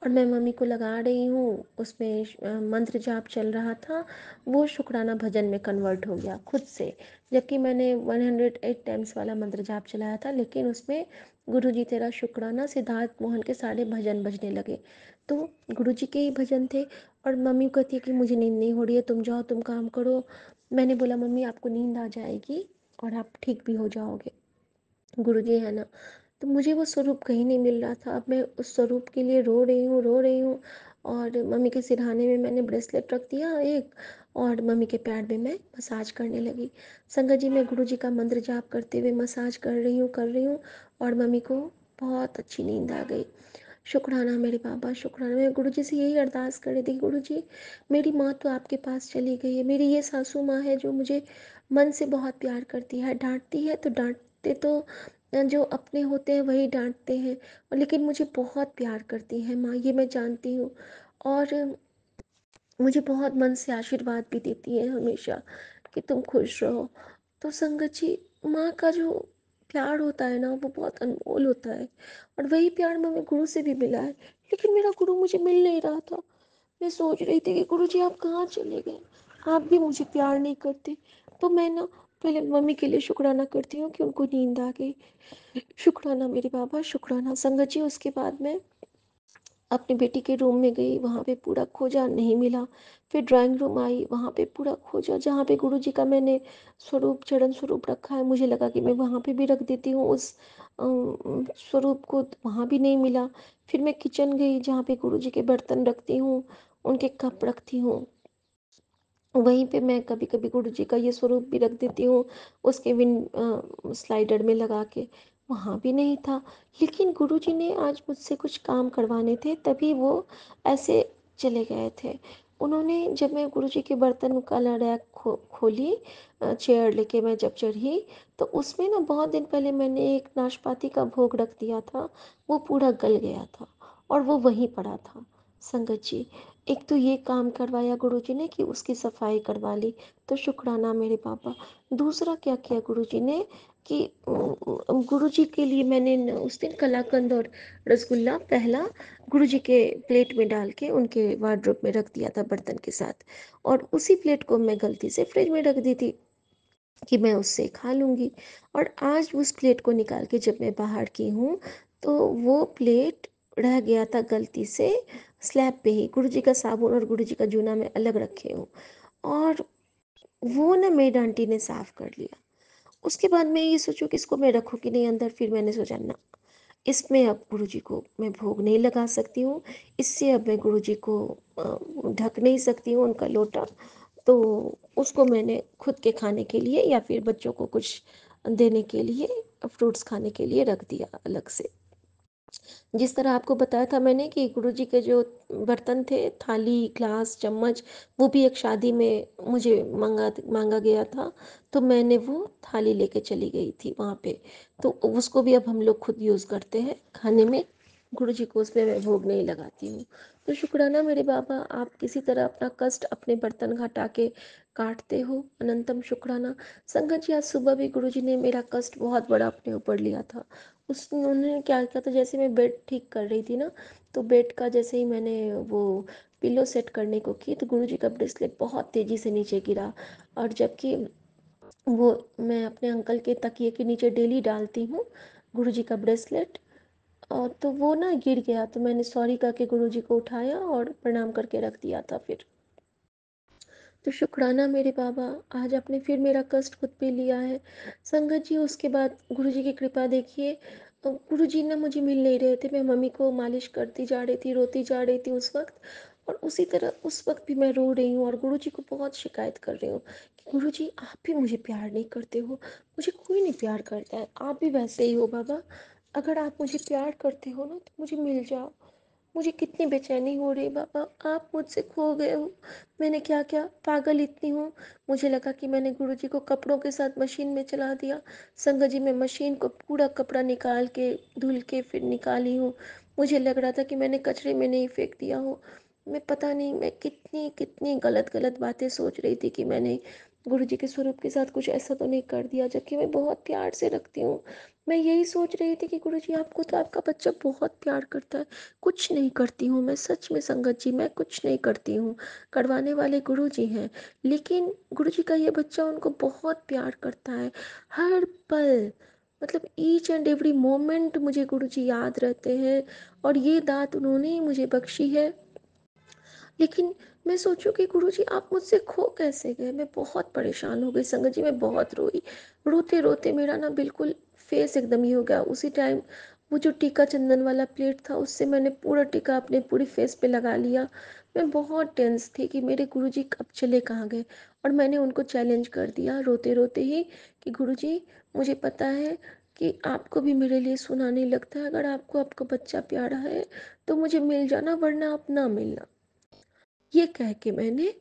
और मैं मम्मी को लगा रही हूँ, उसमें मंत्र जाप चल रहा था, वो शुक्राना भजन में कन्वर्ट हो गया खुद से। जबकि मैंने 108 टाइम्स वाला मंत्र जाप चलाया था, लेकिन उसमें गुरुजी तेरा शुक्राना सिद्धार्थ मोहन के सारे भजन बजने लगे। तो गुरुजी के ही भजन थे। और मम्मी कहती है कि मुझे नींद नहीं हो रही है, तुम जाओ, तुम काम करो। मैंने बोला मम्मी आपको नींद आ जाएगी और आप ठीक भी हो जाओगे, गुरुजी है ना। तो मुझे वो स्वरूप कहीं नहीं मिल रहा था। अब मैं उस स्वरूप के लिए रो रही हूँ, रो रही हूँ। और मम्मी के सिरहाने में मैंने ब्रेसलेट रख दिया एक, और मम्मी के पैर में मैं मसाज करने लगी। संगत जी, मैं गुरुजी का मंत्र जाप करते हुए मसाज कर रही हूँ और मम्मी को बहुत अच्छी नींद आ गई। शुक्राना मेरे बाबा, शुक्राना। मैं गुरुजी से यही अरदास कर रही थी, गुरुजी मेरी माँ तो आपके पास चली गई है, मेरी ये सासू माँ है जो मुझे मन से बहुत प्यार करती है, डांटती है तो डांटते तो जो अपने होते हैं वही डांटते हैं, और लेकिन मुझे बहुत प्यार करती है माँ, ये मैं जानती हूँ। और मुझे बहुत मन से आशीर्वाद भी देती है हमेशा कि तुम खुश रहो। तो संगत जी, माँ का जो प्यार होता है ना वो बहुत अनमोल होता है, और वही प्यार हमें गुरु से भी मिला है। लेकिन मेरा गुरु मुझे मिल नहीं रहा था। मैं सोच रही थी कि गुरु जी आप कहाँ चले गए, आप भी मुझे प्यार नहीं करते। तो मैं ना पहले मम्मी के लिए शुक्राना करती हूँ कि उनको नींद आ गई। शुक्राना मेरे बाबा, शुक्राना संगत जी। उसके बाद मैं अपनी बेटी के रूम में गई, वहाँ पे पूरा खोजा, नहीं मिला। फिर ड्राइंग रूम आई, वहाँ पे पूरा खोजा, जहाँ पे गुरुजी का मैंने स्वरूप, चरण स्वरूप रखा है, मुझे लगा कि मैं वहाँ पे भी रख देती हूँ उस स्वरूप को, वहाँ भी नहीं मिला। फिर मैं किचन गई, जहाँ पे गुरुजी के बर्तन रखती हूँ, उनके कप रखती हूँ, वहीं पे मैं कभी कभी गुरुजी का ये स्वरूप भी रख देती हूँ उसके विन स्लाइडर में लगा के, वहाँ भी नहीं था। लेकिन गुरुजी ने आज मुझसे कुछ काम करवाने थे, तभी वो ऐसे चले गए थे। उन्होंने, जब मैं गुरुजी के बर्तन का रैक खोली, चेयर लेके मैं जब चढ़ी, तो उसमें ना बहुत दिन पहले मैंने एक नाशपाती का भोग रख दिया था, वो पूरा गल गया था और वो वहीं पड़ा था। संगत जी, एक तो ये काम करवाया गुरुजी ने कि उसकी सफाई करवा ली, तो शुक्राना मेरे पापा। दूसरा क्या किया गुरुजी ने कि गुरुजी के लिए मैंने उस दिन कलाकंद और रसगुल्ला पहला गुरुजी के प्लेट में डाल के उनके वार्डरोब में रख दिया था बर्तन के साथ, और उसी प्लेट को मैं गलती से फ्रिज में रख दी थी कि मैं उससे खा लूँगी। और आज उस प्लेट को निकाल के जब मैं बाहर की हूँ, तो वो प्लेट रह गया था गलती से स्लैब पे ही। गुरुजी का साबुन और गुरुजी का जूना मैं अलग रखे हूँ, और वो ना मेरी आंटी ने साफ कर लिया। उसके बाद मैं ये सोचूं कि इसको मैं रखूँ कि नहीं अंदर, फिर मैंने सोचा ना, इसमें अब गुरुजी को मैं भोग नहीं लगा सकती हूँ, इससे अब मैं गुरुजी को ढक नहीं सकती हूँ उनका लोटा। तो उसको मैंने खुद के खाने के लिए या फिर बच्चों को कुछ देने के लिए, फ्रूट्स खाने के लिए रख दिया अलग से। जिस तरह आपको बताया था मैंने कि गुरुजी के जो बर्तन थे, थाली, ग्लास, चम्मच, वो भी एक शादी में मुझे मांगा गया था, तो मैंने वो थाली लेके चली गई थी वहाँ पे। तो उसको भी अब हम लोग खुद यूज़ करते हैं खाने में। गुरुजी को उसमें मैं भोग नहीं लगाती हूँ। तो शुक्राना मेरे बाबा, आप किसी तरह अपना कष्ट अपने बर्तन हटा के काटते हो, अनंतम शुक्राना। संगत जी, आज सुबह भी गुरुजी ने मेरा कष्ट बहुत बड़ा अपने ऊपर लिया था। उन्होंने क्या किया था, जैसे मैं बेड ठीक कर रही थी ना, तो बेड का जैसे ही मैंने वो पिलो सेट करने को की, तो गुरुजी का ब्रेसलेट बहुत तेज़ी से नीचे गिरा। और जबकि वो मैं अपने अंकल के तकिए के नीचे डेली डालती हूँ गुरुजी का ब्रेसलेट, और तो वो ना गिर गया। तो मैंने सॉरी कह के गुरुजी को उठाया और प्रणाम करके रख दिया था फिर। तो शुक्राना मेरे बाबा, आज आपने फिर मेरा कष्ट खुद पे लिया है। संगत जी, उसके बाद गुरुजी की कृपा देखिए, गुरुजी ना मुझे मिल नहीं रहे थे। मैं मम्मी को मालिश करती जा रही थी, रोती जा रही थी उस वक्त, और उसी तरह उस वक्त भी मैं रो रही हूँ और गुरुजी को बहुत शिकायत कर रही हूँ कि गुरुजी, आप भी मुझे प्यार नहीं करते हो, मुझे कोई नहीं प्यार करता है, आप भी वैसे ही हो बाबा। अगर आप मुझे प्यार करते हो ना, तो मुझे मिल जाओ। मुझे कितनी बेचैनी हो रही है बाबा, आप मुझसे खो गए हो। मैंने क्या क्या पागल इतनी हूँ। मुझे लगा कि मैंने गुरुजी को कपड़ों के साथ मशीन में चला दिया। संगत जी, मैं मशीन को पूरा कपड़ा निकाल के धुल के फिर निकाली हूँ। मुझे लग रहा था कि मैंने कचरे में नहीं फेंक दिया हो। मैं पता नहीं मैं कितनी कितनी गलत गलत बातें सोच रही थी कि मैंने गुरुजी के स्वरूप के साथ कुछ ऐसा तो नहीं कर दिया, जबकि मैं बहुत प्यार से रखती हूँ। मैं यही सोच रही थी कि गुरुजी, आपको तो आपका बच्चा बहुत प्यार करता है। कुछ नहीं करती हूँ मैं, सच में संगत जी, मैं कुछ नहीं करती हूँ। करवाने वाले गुरुजी हैं, लेकिन गुरुजी का ये बच्चा उनको बहुत प्यार करता है। हर पल, मतलब ईच एंड एवरी मोमेंट मुझे गुरुजी याद रहते हैं, और ये दात उन्होंने ही मुझे बख्शी है। लेकिन मैं सोचूं कि गुरुजी, आप मुझसे खो कैसे गए। मैं बहुत परेशान हो गई संगत जी, मैं बहुत रोई। रोते रोते मेरा ना बिल्कुल फेस एकदम ही हो गया उसी टाइम। वो जो टीका चंदन वाला प्लेट था, उससे मैंने पूरा टीका अपने पूरी फेस पे लगा लिया। मैं बहुत टेंस थी कि मेरे गुरुजी कब चले कहाँ गए, और मैंने उनको चैलेंज कर दिया रोते रोते ही कि गुरुजी, मुझे पता है कि आपको भी मेरे लिए सुना नहीं लगता है। अगर आपको आपका बच्चा प्यारा है तो मुझे मिल जाना, वरना आप ना मिलना। ये कह के मैंने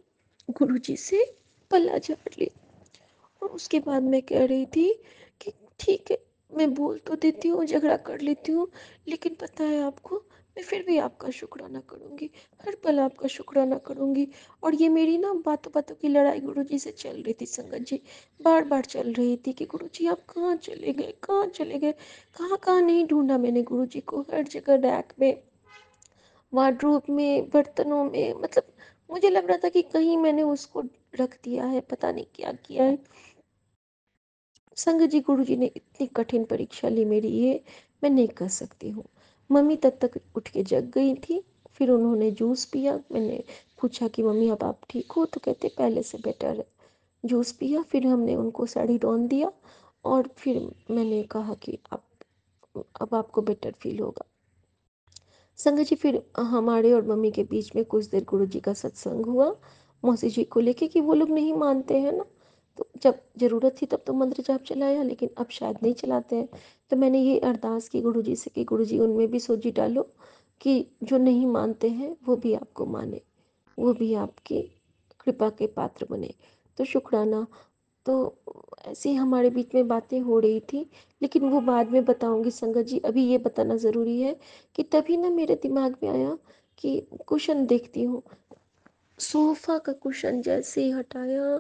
गुरुजी से पल्ला झाड़ लिया। और उसके बाद मैं कह रही थी कि ठीक है, मैं बोल तो देती हूँ, झगड़ा कर लेती हूँ, लेकिन पता है आपको, मैं फिर भी आपका शुक्राना करूँगी, हर पल आपका शुक्राना करूँगी। और ये मेरी ना बातों बातों की लड़ाई गुरुजी से चल रही थी संगत जी, बार बार चल रही थी कि गुरुजी आप कहाँ चले गए, कहाँ चले गए। कहाँ कहाँ नहीं ढूंढा मैंने गुरुजी को, हर जगह, रैक में, वार्डरोब में, बर्तनों में, मतलब मुझे लग रहा था कि कहीं मैंने उसको रख दिया है, पता नहीं क्या किया है। संग जी, गुरु जी ने इतनी कठिन परीक्षा ली मेरी, ये मैं नहीं कर सकती हूँ। मम्मी तब तक उठ के जग गई थी। फिर उन्होंने जूस पिया। मैंने पूछा कि मम्मी अब आप ठीक हो, तो कहते पहले से बेटर है। जूस पिया, फिर हमने उनको साड़ी रौन दिया, और फिर मैंने कहा कि आप अब आपको बेटर फील होगा। संगत जी, फिर हमारे और मम्मी के बीच में कुछ देर गुरु जी का सत्संग हुआ, मौसी जी को लेके, कि वो लोग नहीं मानते हैं ना, तो जब ज़रूरत थी तब तो मंत्र जाप चलाया, लेकिन अब शायद नहीं चलाते हैं। तो मैंने ये अरदास की गुरु जी से कि गुरु जी, उनमें भी सोची डालो कि जो नहीं मानते हैं वो भी आपको माने, वो भी आपकी कृपा के पात्र बने। तो शुक्राना। तो ऐसे ही हमारे बीच में बातें हो रही थी, लेकिन वो बाद में बताऊंगी संगत जी। अभी ये बताना ज़रूरी है कि तभी ना मेरे दिमाग में आया कि कुशन देखती हूँ, सोफ़ा का कुशन जैसे ही हटाया,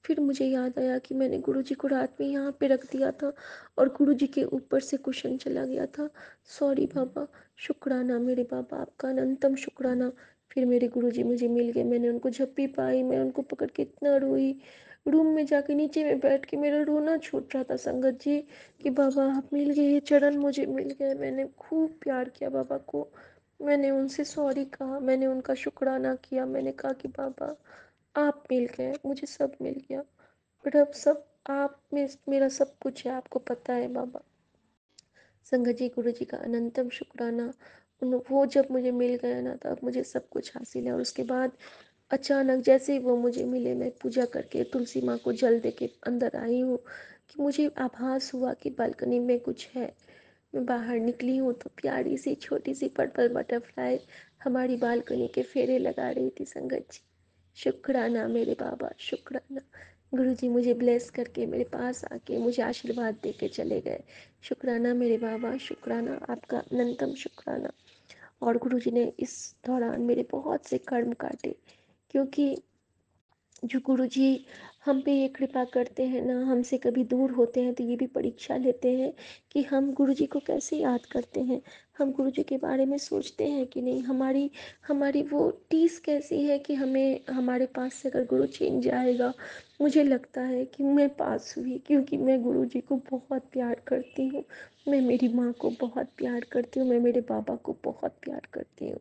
फिर मुझे याद आया कि मैंने गुरुजी को रात में यहाँ पे रख दिया था, और गुरुजी के ऊपर से कुशन चला गया था। सॉरी बाबा। शुक्राना मेरे बाबा, आपका अनंतम शुक्राना। फिर मेरे गुरुजी मुझे मिल गए, मैंने उनको झप्पी पाई, मैं उनको पकड़ के इतना रोई। रूम में जाके नीचे में बैठ के मेरा रोना छूट रहा था संगत जी, कि बाबा आप मिल गए, ये चरण मुझे मिल गए। मैंने खूब प्यार किया बाबा को, मैंने उनसे सॉरी कहा, मैंने उनका शुक्राना किया, मैंने कहा कि बाबा आप मिल गए, मुझे सब मिल गया, बट अब सब आप में मेरा सब कुछ है, आपको पता है बाबा। संगत जी, गुरु जी का अनंतम शुक्राना। उन वो जब मुझे मिल गया ना, तब मुझे सब कुछ हासिल है। और उसके बाद अचानक जैसे ही वो मुझे मिले, मैं पूजा करके तुलसी माँ को जल दे के अंदर आई हूँ कि मुझे आभास हुआ कि बालकनी में कुछ है। मैं बाहर निकली हूँ तो प्यारी सी छोटी सी पर्पल बटरफ्लाई हमारी बालकनी के फेरे लगा रही थी। संगत जी, शुक्राना मेरे बाबा, शुक्राना। गुरुजी मुझे ब्लेस करके मेरे पास आके मुझे आशीर्वाद दे के चले गए। शुक्राना मेरे बाबा, शुक्राना, आपका अनंतम शुक्राना। और गुरुजी ने इस दौरान मेरे बहुत से कर्म काटे, क्योंकि जो गुरुजी हम पे ये कृपा करते हैं ना, हमसे कभी दूर होते हैं तो ये भी परीक्षा लेते हैं कि हम गुरुजी को कैसे याद करते हैं, हम गुरुजी के बारे में सोचते हैं कि नहीं, हमारी हमारी वो टीस कैसी है कि हमें हमारे पास से अगर गुरु छीन जाएगा। मुझे लगता है कि मैं पास हुई क्योंकि मैं गुरुजी को बहुत प्यार करती हूँ। मैं मेरी माँ को बहुत प्यार करती हूँ, मैं मेरे बाबा को बहुत प्यार करती हूँ।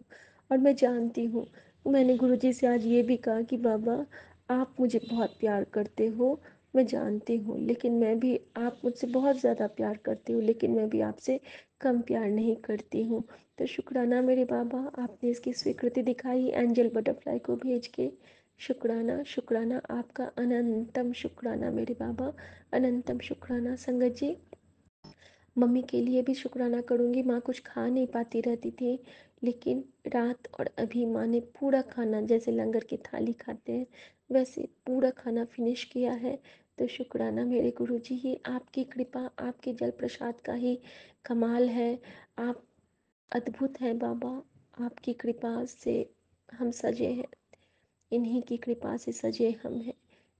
और मैं जानती हूँ, मैंने गुरुजी से आज ये भी कहा कि बाबा, आप मुझे बहुत प्यार करते हो, मैं जानती हूँ, लेकिन मैं भी, आप मुझसे बहुत ज़्यादा प्यार करते हो लेकिन मैं भी आपसे कम प्यार नहीं करती हूँ। तो शुक्राना मेरे बाबा, आपने इसकी स्वीकृति दिखाई एंजल बटरफ्लाई को भेज के। शुक्राना, शुक्राना, आपका अनंतम शुक्राना मेरे बाबा, अनंतम शुक्राना। संगत जी, मम्मी के लिए भी शुक्राना करूँगी। माँ कुछ खा नहीं पाती रहती थी, लेकिन रात और अभी माँ ने पूरा खाना, जैसे लंगर की थाली खाते हैं वैसे पूरा खाना फिनिश किया है। तो शुक्राना मेरे गुरुजी, ही आपकी कृपा, आपके जल प्रसाद का ही कमाल है। आप अद्भुत हैं बाबा, आपकी कृपा से हम सजे हैं, इन्हीं की कृपा से सजे हम हैं।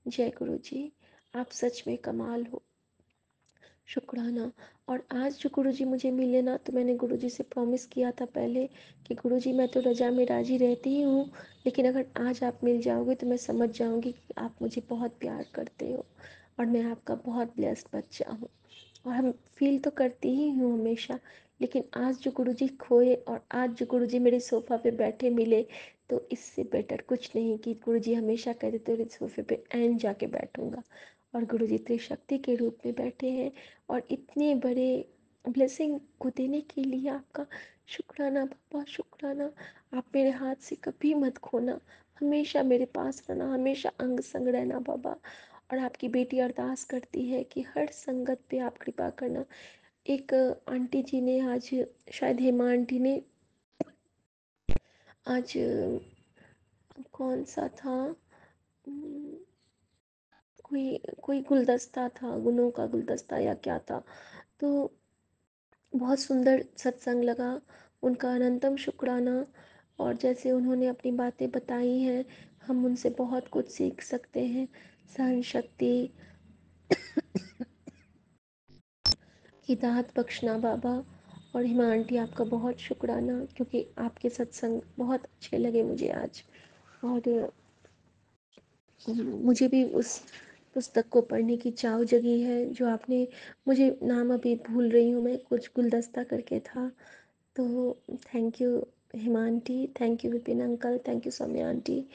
जय गुरुजी, आप सच में कमाल हो। शुक्राना। और आज जो गुरुजी मुझे मिले ना, तो मैंने गुरुजी से प्रॉमिस किया था पहले कि गुरुजी मैं तो रजा में राजी रहती ही हूँ, लेकिन अगर आज आप मिल जाओगे तो मैं समझ जाऊँगी कि आप मुझे बहुत प्यार करते हो और मैं आपका बहुत ब्लेस्ड बच्चा हूँ। और हम फील तो करती ही हूँ हमेशा, लेकिन आज जो गुरुजी खोए और आज जो गुरुजी मेरे सोफ़ा पे बैठे मिले, तो इससे बेटर कुछ नहीं कि गुरुजी हमेशा कहते तेरे सोफ़े पे ऐन जाके बैठूँगा। और गुरुजी त्रिशक्ति के रूप में बैठे हैं और इतने बड़े ब्लेसिंग को देने के लिए आपका शुक्राना बाबा, शुक्राना। आप मेरे हाथ से कभी मत खोना, हमेशा मेरे पास रहना, हमेशा अंग संग रहना बाबा। और आपकी बेटी अरदास करती है कि हर संगत पे आप कृपा करना। एक आंटी जी ने आज, शायद हेमा आंटी ने आज, कौन सा था, कोई कोई गुलदस्ता था, गुणों का गुलदस्ता या क्या था, तो बहुत सुंदर सत्संग लगा। उनका अनंतम शुक्राना। और जैसे उन्होंने अपनी बातें बताई हैं, हम उनसे बहुत कुछ सीख सकते हैं। सहन शक्ति की दात बख्शना बाबा। और हिमा आंटी, आपका बहुत शुक्राना, क्योंकि आपके सत्संग बहुत अच्छे लगे मुझे आज। और मुझे भी उस पुस्तक को पढ़ने की चाव जगी है जो आपने, मुझे नाम अभी भूल रही हूँ मैं, कुछ गुलदस्ता करके था। तो thank you Hima aunty, thank you Vipin uncle, thank you Saumya aunty.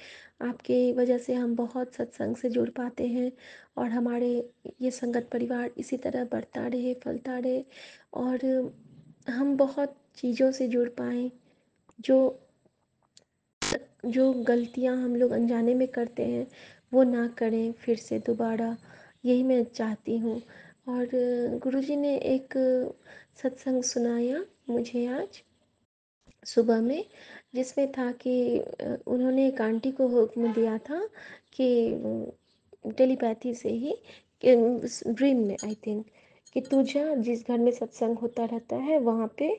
आपके वजह से हम बहुत सत्संग से जुड़ पाते हैं और हमारे ये संगत परिवार इसी तरह बढ़ता रहे, फलता रहे और हम बहुत चीज़ों से जुड़ पाएँ। जो जो गलतियाँ हम लोग अनजाने में करते हैं वो ना करें फिर से दोबारा, यही मैं चाहती हूँ। और गुरुजी ने एक सत्संग सुनाया मुझे आज सुबह में, जिसमें था कि उन्होंने एक आंटी को हुक्म दिया था कि टेलीपैथी से ही, कि ड्रीम में आई थिंक, कि तू जा जिस घर में सत्संग होता रहता है वहाँ पे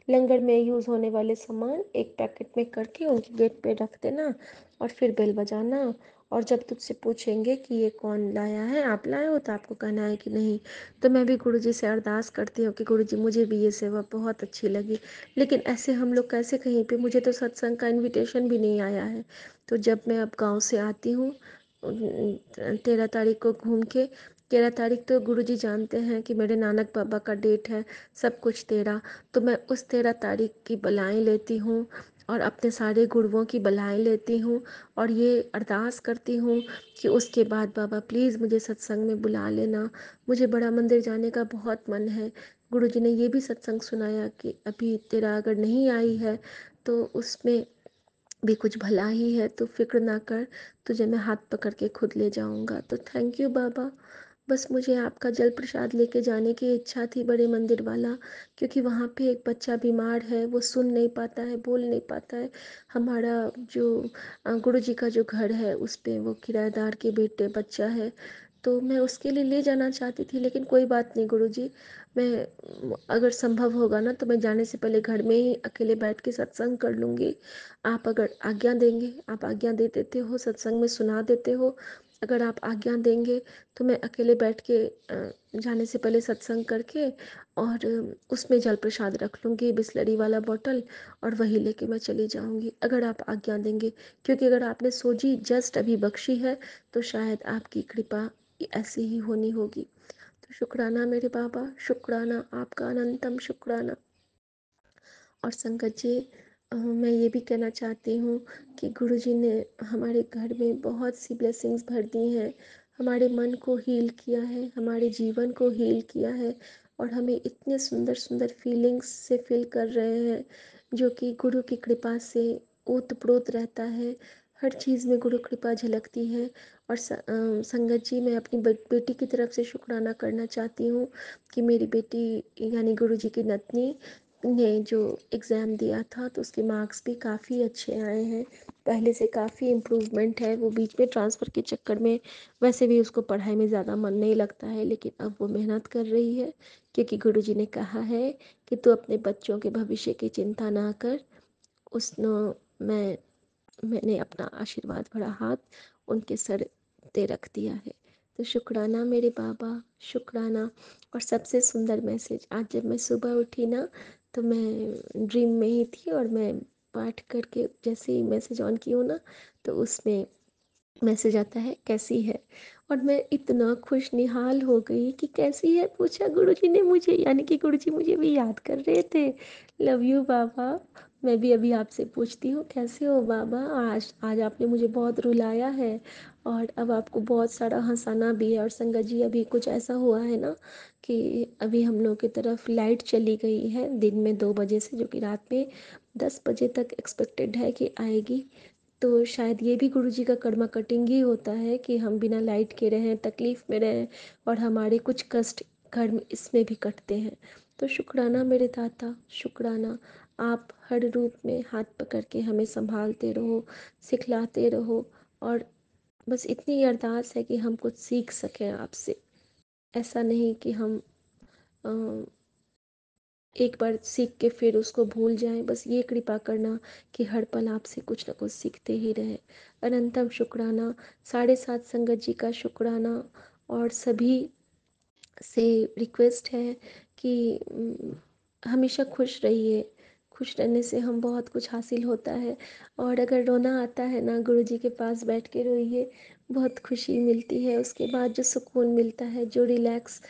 लंगर में यूज़ होने वाले सामान एक पैकेट में करके उनके गेट पे रख देना और फिर बेल बजाना। और जब तुझसे पूछेंगे कि ये कौन लाया है, आप लाए हो, तो आपको कहना है कि नहीं। तो मैं भी गुरुजी से अरदास करती हूँ कि गुरुजी मुझे भी ये सेवा बहुत अच्छी लगी, लेकिन ऐसे हम लोग कैसे कहीं पे, मुझे तो सत्संग का इनविटेशन भी नहीं आया है। तो जब मैं अब गांव से आती हूँ 13 तारीख को घूम के, 13 तारीख तो गुरुजी जानते हैं कि मेरे नानक बाबा का डेट है, सब कुछ 13, तो मैं उस 13 तारीख की बलाएँ लेती हूँ और अपने सारे गुरुओं की बलाएँ लेती हूँ और ये अरदास करती हूँ कि उसके बाद बाबा प्लीज़ मुझे सत्संग में बुला लेना, मुझे बड़ा मंदिर जाने का बहुत मन है। गुरुजी ने ये भी सत्संग सुनाया कि अभी तेरा अगर नहीं आई है तो उसमें भी कुछ भला ही है, तो फिक्र ना कर, तुझे मैं हाथ पकड़ के खुद ले जाऊंगा। तो थैंक यू बाबा। बस मुझे आपका जल प्रसाद लेके जाने की इच्छा थी बड़े मंदिर वाला, क्योंकि वहाँ पे एक बच्चा बीमार है, वो सुन नहीं पाता है, बोल नहीं पाता है। हमारा जो गुरु जी का जो घर है उस पे वो किराएदार के बेटे बच्चा है, तो मैं उसके लिए ले जाना चाहती थी। लेकिन कोई बात नहीं गुरु जी, मैं अगर संभव होगा ना तो मैं जाने से पहले घर में ही अकेले बैठ के सत्संग कर लूँगी। आप अगर आज्ञा देंगे, आप आज्ञा दे देते हो, सत्संग में सुना देते हो, अगर आप आज्ञा देंगे तो मैं अकेले बैठ के जाने से पहले सत्संग करके और उसमें जल प्रसाद रख लूँगी, बिसलरी वाला बॉटल, और वही लेके मैं चली जाऊँगी, अगर आप आज्ञा देंगे। क्योंकि अगर आपने सोजी जस्ट अभी बख्शी है तो शायद आपकी कृपा ऐसी ही होनी होगी। तो शुक्राना मेरे बाबा, शुक्राना, आपका अनंतम शुक्राना। और संगत जी, मैं ये भी कहना चाहती हूँ कि गुरुजी ने हमारे घर में बहुत सी ब्लेसिंग्स भर दी हैं, हमारे मन को हील किया है, हमारे जीवन को हील किया है, और हमें इतने सुंदर सुंदर फीलिंग्स से फिल कर रहे हैं, जो कि गुरु की कृपा से ओतप्रोत रहता है। हर चीज़ में गुरु कृपा झलकती है। और संगत जी, मैं अपनी बेटी की तरफ से शुक्राना करना चाहती हूँ कि मेरी बेटी यानी गुरुजी की नतनी ने जो एग्ज़ाम दिया था तो उसके मार्क्स भी काफ़ी अच्छे आए हैं, पहले से काफ़ी इम्प्रूवमेंट है। वो बीच में ट्रांसफ़र के चक्कर में वैसे भी उसको पढ़ाई में ज़्यादा मन नहीं लगता है, लेकिन अब वो मेहनत कर रही है, क्योंकि गुरुजी ने कहा है कि तू अपने बच्चों के भविष्य की चिंता ना कर। उसने मैं मैंने अपना आशीर्वाद भरा हाथ उनके सर पे रख दिया है। तो शुक्राना मेरे बाबा, शुक्राना। और सबसे सुंदर मैसेज, आज जब मैं सुबह उठी ना तो मैं ड्रीम में ही थी, और मैं पाठ करके जैसे ही मैसेज ऑन की हूँ ना तो उसमें मैसेज आता है कैसी है। और मैं इतना खुश निहाल हो गई कि कैसी है पूछा गुरुजी ने मुझे, यानी कि गुरुजी मुझे भी याद कर रहे थे। लव यू बाबा। मैं भी अभी आपसे पूछती हूँ कैसे हो बाबा। आज आज आपने मुझे बहुत रुलाया है, और अब आपको बहुत सारा हंसाना भी है। और संगत जी, अभी कुछ ऐसा हुआ है ना कि अभी हम लोग की तरफ लाइट चली गई है दिन में 2 बजे से, जो कि रात में 10 बजे तक एक्सपेक्टेड है कि आएगी। तो शायद ये भी गुरुजी का कर्मा कटिंग ही होता है कि हम बिना लाइट के रहें, तकलीफ़ में रहें, और हमारे कुछ कष्ट घर में इसमें भी कटते हैं। तो शुक्राना मेरे दाता, शुक्राना। आप हर रूप में हाथ पकड़ के हमें संभालते रहो, सिखलाते रहो, और बस इतनी अरदास है कि हम कुछ सीख सकें आपसे। ऐसा नहीं कि हम अ, एक बार सीख के फिर उसको भूल जाएं, बस ये कृपा करना कि हर पल आपसे कुछ ना कुछ सीखते ही रहें। अनंतम शुक्राना। 7.5 संगत जी का शुक्राना। और सभी से रिक्वेस्ट है कि हमेशा खुश रहिए। खुश रहने से हम बहुत कुछ हासिल होता है। और अगर रोना आता है ना, गुरुजी के पास बैठ के रोइए, बहुत खुशी मिलती है। उसके बाद जो सुकून मिलता है, जो रिलैक्स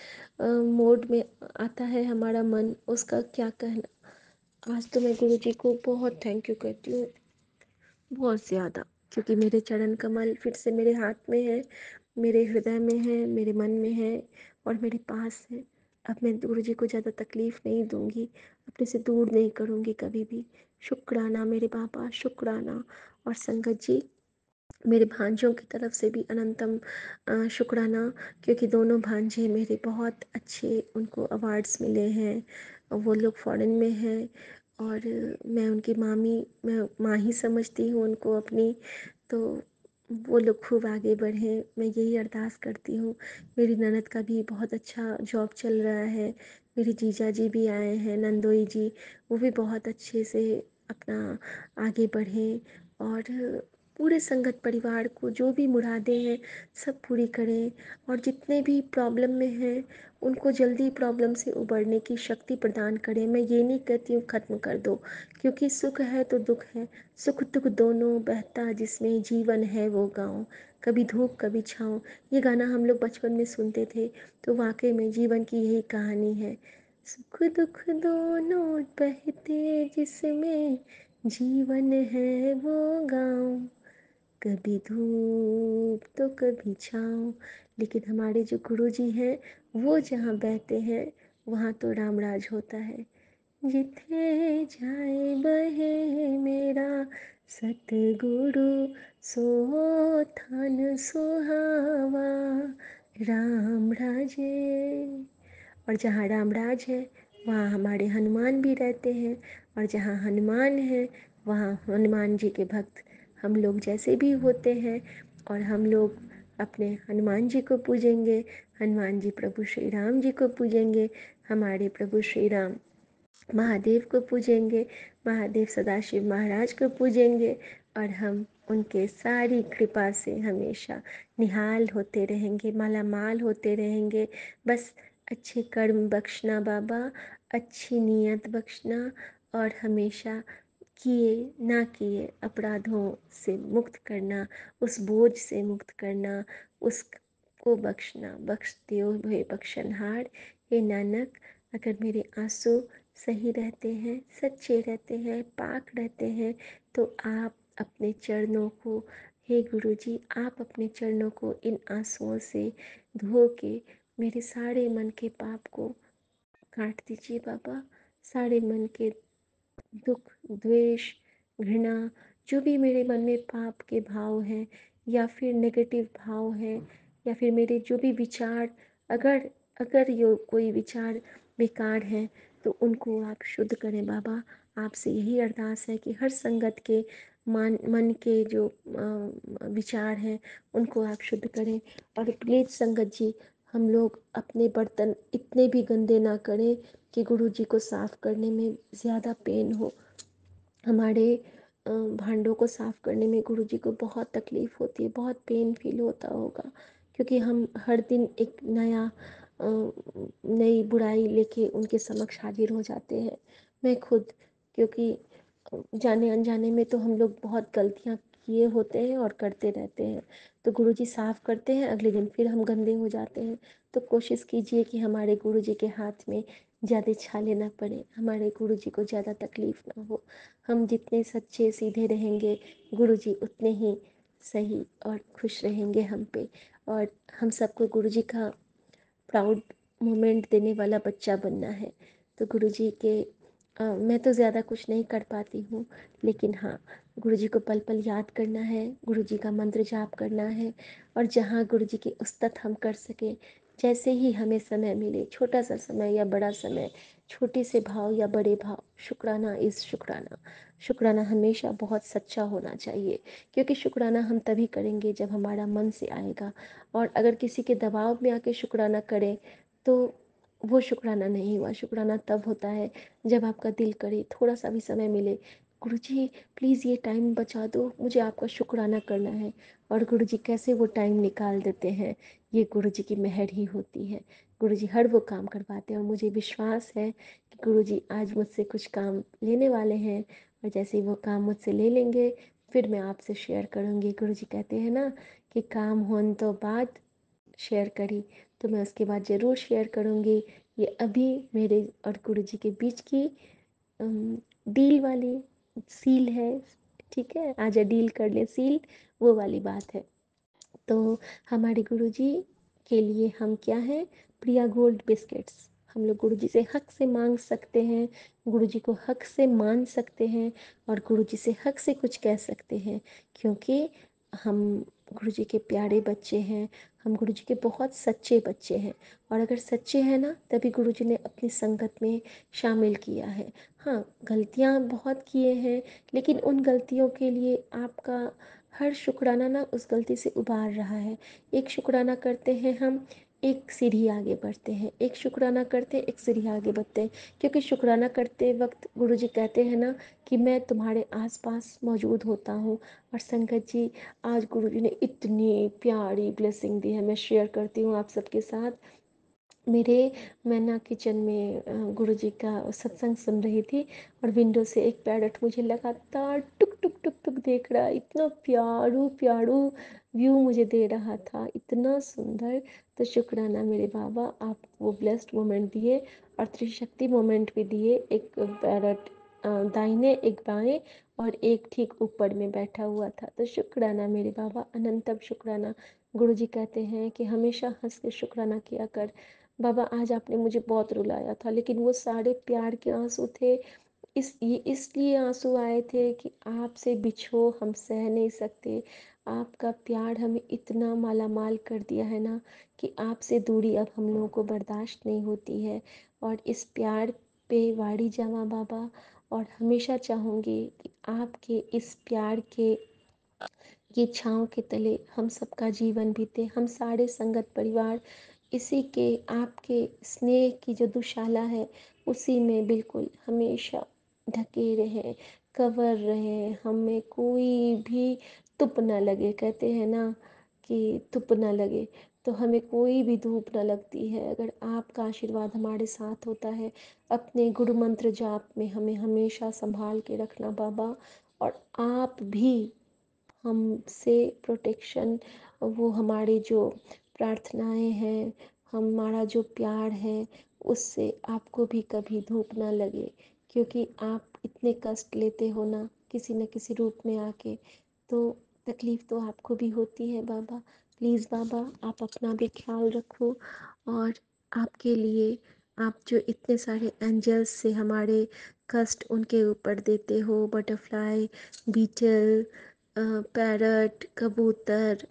मोड में आता है हमारा मन, उसका क्या कहना। आज तो मैं गुरुजी को बहुत थैंक यू कहती हूँ, बहुत ज़्यादा, क्योंकि मेरे चरण कमल फिर से मेरे हाथ में है, मेरे हृदय में है, मेरे मन में है, और मेरे पास है। अब मैं गुरुजी को ज़्यादा तकलीफ़ नहीं दूंगी, अपने से दूर नहीं करूँगी कभी भी। शुक्राना मेरे बाबा, शुक्राना। और संगत जी, मेरे भांजों की तरफ से भी अनंतम शुक्राना, क्योंकि दोनों भांजे मेरे बहुत अच्छे, उनको अवार्ड्स मिले हैं, वो लोग फॉरेन में हैं, और मैं उनकी मैं माँ ही समझती हूँ उनको अपनी। तो वो लोग खूब आगे बढ़ें, मैं यही अरदास करती हूँ। मेरी ननद का भी बहुत अच्छा जॉब चल रहा है, मेरे जीजा जी भी आए हैं, नंदोई जी, वो भी बहुत अच्छे से अपना आगे बढ़ें, और पूरे संगत परिवार को जो भी मुरादें हैं सब पूरी करें, और जितने भी प्रॉब्लम में हैं उनको जल्दी प्रॉब्लम से उबरने की शक्ति प्रदान करें। मैं ये नहीं कहती हूँ ख़त्म कर दो, क्योंकि सुख है तो दुख है, सुख दुख दोनों बहता जिसमें जीवन है वो गाँव, कभी धूप कभी छाँव। ये गाना हम लोग बचपन में सुनते थे, तो वाकई में जीवन की यही कहानी है। सुख दुख दोनों बहते जिसमें जीवन है वो गाँव, कभी धूप तो कभी छाँव। लेकिन हमारे जो गुरु जी हैं, वो जहाँ बहते हैं वहाँ तो रामराज होता है। जिथे जाए बहे मेरा सतगुरु सो थान सुहावा, राम राजे। और जहाँ राम राज है वहाँ हमारे हनुमान भी रहते हैं, और जहाँ हनुमान है वहाँ हनुमान जी के भक्त हम लोग जैसे भी होते हैं। और हम लोग अपने हनुमान जी को पूजेंगे, हनुमान जी प्रभु श्री राम जी को पूजेंगे, हमारे प्रभु श्री राम महादेव को पूजेंगे, महादेव सदाशिव महाराज को पूजेंगे, और हम उनके सारी कृपा से हमेशा निहाल होते रहेंगे, मालामाल होते रहेंगे। बस अच्छे कर्म बख्शना बाबा, अच्छी नीयत बख्शना, और हमेशा किए ना किए अपराधों से मुक्त करना, उस बोझ से मुक्त करना, उसको बख्शना। बख्शते हुए बख्शनहार हे नानक, अगर मेरे आंसू सही रहते हैं, सच्चे रहते हैं, पाक रहते हैं, तो आप अपने चरणों को, हे गुरु जी, आप अपने चरणों को इन आंसुओं से धो के मेरे सारे मन के पाप को काट दीजिए बाबा। सारे मन के दुख, द्वेष, घृणा, जो भी मेरे मन में पाप के भाव हैं, या फिर नेगेटिव भाव है, या फिर मेरे जो भी विचार, अगर अगर यो कोई विचार बेकार हैं, तो उनको आप शुद्ध करें बाबा। आपसे यही अरदास है कि हर संगत के मन के जो विचार हैं उनको आप शुद्ध करें। और प्लीज़ संगत जी, हम लोग अपने बर्तन इतने भी गंदे ना करें कि गुरु जी को साफ़ करने में ज़्यादा पेन हो। हमारे भांडों को साफ़ करने में गुरु जी को बहुत तकलीफ़ होती है, बहुत पेन फील होता होगा, क्योंकि हम हर दिन एक नई बुराई लेके उनके समक्ष हाजिर हो जाते हैं। मैं खुद, क्योंकि जाने अनजाने में तो हम लोग बहुत गलतियाँ किए होते हैं और करते रहते हैं, तो गुरु जी साफ़ करते हैं, अगले दिन फिर हम गंदे हो जाते हैं। तो कोशिश कीजिए कि हमारे गुरु जी के हाथ में ज़्यादा छाले ना पड़े, हमारे गुरु जी को ज़्यादा तकलीफ़ ना हो। हम जितने सच्चे सीधे रहेंगे, गुरु जी उतने ही सही और खुश रहेंगे हम पे। और हम सबको गुरु जी का प्राउड मोमेंट देने वाला बच्चा बनना है। तो गुरु जी के मैं तो ज़्यादा कुछ नहीं कर पाती हूँ, लेकिन हाँ, गुरु जी को पल पल याद करना है, गुरु जी का मंत्र जाप करना है, और जहाँ गुरु जी की उस्तत हम कर सकें, जैसे ही हमें समय मिले, छोटा सा समय या बड़ा समय, छोटे से भाव या बड़े भाव, शुक्राना इज़ शुक्राना। शुक्राना हमेशा बहुत सच्चा होना चाहिए, क्योंकि शुक्राना हम तभी करेंगे जब हमारा मन से आएगा। और अगर किसी के दबाव में आके शुक्राना करें तो वो शुक्राना नहीं हुआ। शुक्राना तब होता है जब आपका दिल करे, थोड़ा सा भी समय मिले, गुरुजी प्लीज़ ये टाइम बचा दो, मुझे आपका शुक्राना करना है। और गुरुजी कैसे वो टाइम निकाल देते हैं, ये गुरुजी की मेहर ही होती है। गुरुजी हर वो काम करवाते हैं, और मुझे विश्वास है कि गुरुजी आज मुझसे कुछ काम लेने वाले हैं, और जैसे ही वो काम मुझसे ले लेंगे फिर मैं आपसे शेयर करूँगी। गुरुजी कहते हैं ना कि काम होने तो बाद शेयर करी, तो मैं उसके बाद ज़रूर शेयर करूँगी। ये अभी मेरे और गुरुजी के बीच की डील वाली सील है, ठीक है, आजा डील कर ले सील, वो वाली बात है। तो हमारे गुरुजी के लिए हम क्या हैं, प्रिया गोल्ड बिस्किट्स। हम लोग गुरुजी से हक से मांग सकते हैं, गुरुजी को हक से मान सकते हैं, और गुरुजी से हक से कुछ कह सकते हैं, क्योंकि हम गुरुजी के प्यारे बच्चे हैं, हम गुरुजी के बहुत सच्चे बच्चे हैं। और अगर सच्चे हैं ना, तभी गुरुजी ने अपनी संगत में शामिल किया है। हाँ, गलतियाँ बहुत किए हैं, लेकिन उन गलतियों के लिए आपका हर शुक्राना ना उस गलती से उबार रहा है। एक शुक्राना करते हैं हम, एक सीढ़ी आगे बढ़ते हैं, एक शुक्राना करते हैं, एक सीढ़ी आगे बढ़ते हैं। क्योंकि शुक्राना करते वक्त गुरुजी कहते हैं ना कि मैं तुम्हारे आसपास मौजूद होता हूँ। और संगत जी, आज गुरुजी ने इतनी प्यारी ब्लेसिंग दी है, मैं शेयर करती हूँ आप सबके साथ। मैं ना किचन में गुरुजी का सत्संग सुन रही थी, और विंडो से एक पैरट मुझे लगातार टुक टुक टुक टुक देख रहा, इतना प्यारू प्यारू व्यू मुझे दे रहा था, इतना सुंदर। तो शुक्राना मेरे बाबा, आप वो ब्लेस्ड मोमेंट दिए, और त्रिशक्ति मोमेंट भी दिए। एक पैरट दाहिने, एक बाएं, और एक ठीक ऊपर में बैठा हुआ था। तो शुक्राना मेरे बाबा, अनंतम शुक्राना। गुरुजी कहते हैं कि हमेशा हंस के शुक्राना किया कर। बाबा आज आपने मुझे बहुत रुलाया था, लेकिन वो सारे प्यार के आंसू थे, ये इसलिए आंसू आए थे कि आपसे बिछो हम सह नहीं सकते। आपका प्यार हमें इतना मालामाल कर दिया है ना कि आपसे दूरी अब हम लोगों को बर्दाश्त नहीं होती है। और इस प्यार पे वाड़ी जावा बाबा, और हमेशा चाहूँगी कि आपके इस प्यार के ये छाँव के तले हम सबका जीवन बीते, हम सारे संगत परिवार इसी के आपके स्नेह की जो दुशाला है उसी में बिल्कुल हमेशा ढके रहें, कवर रहें, हमें कोई भी तुप ना लगे। कहते हैं ना कि तुप ना लगे, तो हमें कोई भी धूप ना लगती है अगर आपका आशीर्वाद हमारे साथ होता है। अपने गुरु मंत्र जाप में हमें हमेशा संभाल के रखना बाबा, और आप भी हमसे प्रोटेक्शन, वो हमारे जो प्रार्थनाएं हैं, हमारा जो प्यार है, उससे आपको भी कभी धूप ना लगे, क्योंकि आप इतने कष्ट लेते हो ना किसी न किसी रूप में आके, तो तकलीफ़ तो आपको भी होती है बाबा। प्लीज़ बाबा आप अपना भी ख्याल रखो, और आपके लिए आप जो इतने सारे एंजल्स से हमारे कष्ट उनके ऊपर देते हो, बटरफ्लाई, बीटल, पैरट, कबूतर,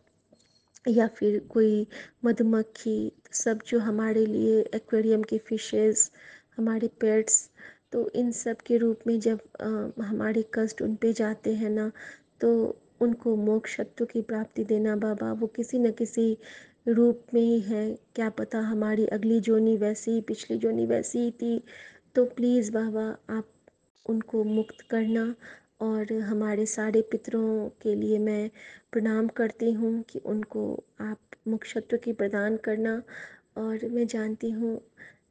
या फिर कोई मधुमक्खी, सब जो हमारे लिए एक्वेरियम की फिशेस, हमारे पेट्स, तो इन सब के रूप में जब हमारे कष्ट उन पे जाते हैं ना, तो उनको मोक्षत्व की प्राप्ति देना बाबा, वो किसी न किसी रूप में ही है। क्या पता हमारी अगली जोनी वैसी, पिछली जोनी वैसी ही थी। तो प्लीज़ बाबा आप उनको मुक्त करना, और हमारे सारे पितरों के लिए मैं प्रणाम करती हूँ कि उनको आप मोक्षत्व की प्रदान करना। और मैं जानती हूँ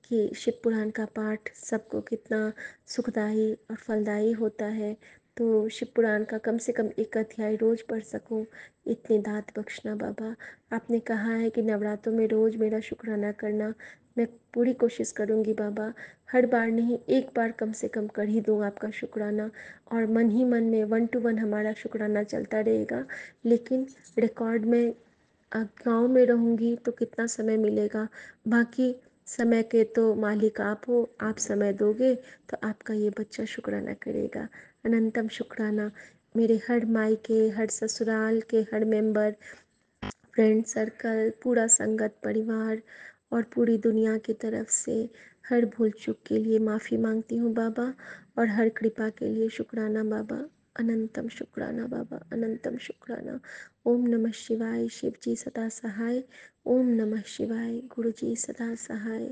कि शिव पुराण का पाठ सबको कितना सुखदाई और फलदायी होता है, तो शिव पुराण का कम से कम एक अध्याय रोज़ पढ़ सकूँ, इतनी दात बख्शना बाबा। आपने कहा है कि नवरात्रों में रोज़ मेरा शुक्राना करना, मैं पूरी कोशिश करूँगी बाबा। हर बार नहीं, एक बार कम से कम कर ही दूँ आपका शुक्राना, और मन ही मन में 1 to 1 हमारा शुक्राना चलता रहेगा। लेकिन रिकॉर्ड में गाँव में रहूँगी तो कितना समय मिलेगा, बाकी समय के तो मालिक आप हो, आप समय दोगे तो आपका ये बच्चा शुक्राना करेगा। अनंतम शुक्राना मेरे हर मायके, हर ससुराल के हर मेंबर, फ्रेंड सर्कल, पूरा संगत परिवार और पूरी दुनिया की तरफ से हर भूल चूक के लिए माफ़ी मांगती हूँ बाबा, और हर कृपा के लिए शुक्राना बाबा। अनंतम शुक्राना बाबा, अनंतम शुक्राना। ओम नमः शिवाय, शिव जी सदा सहाय। ओम नमः शिवाय, गुरु जी सदा सहाय।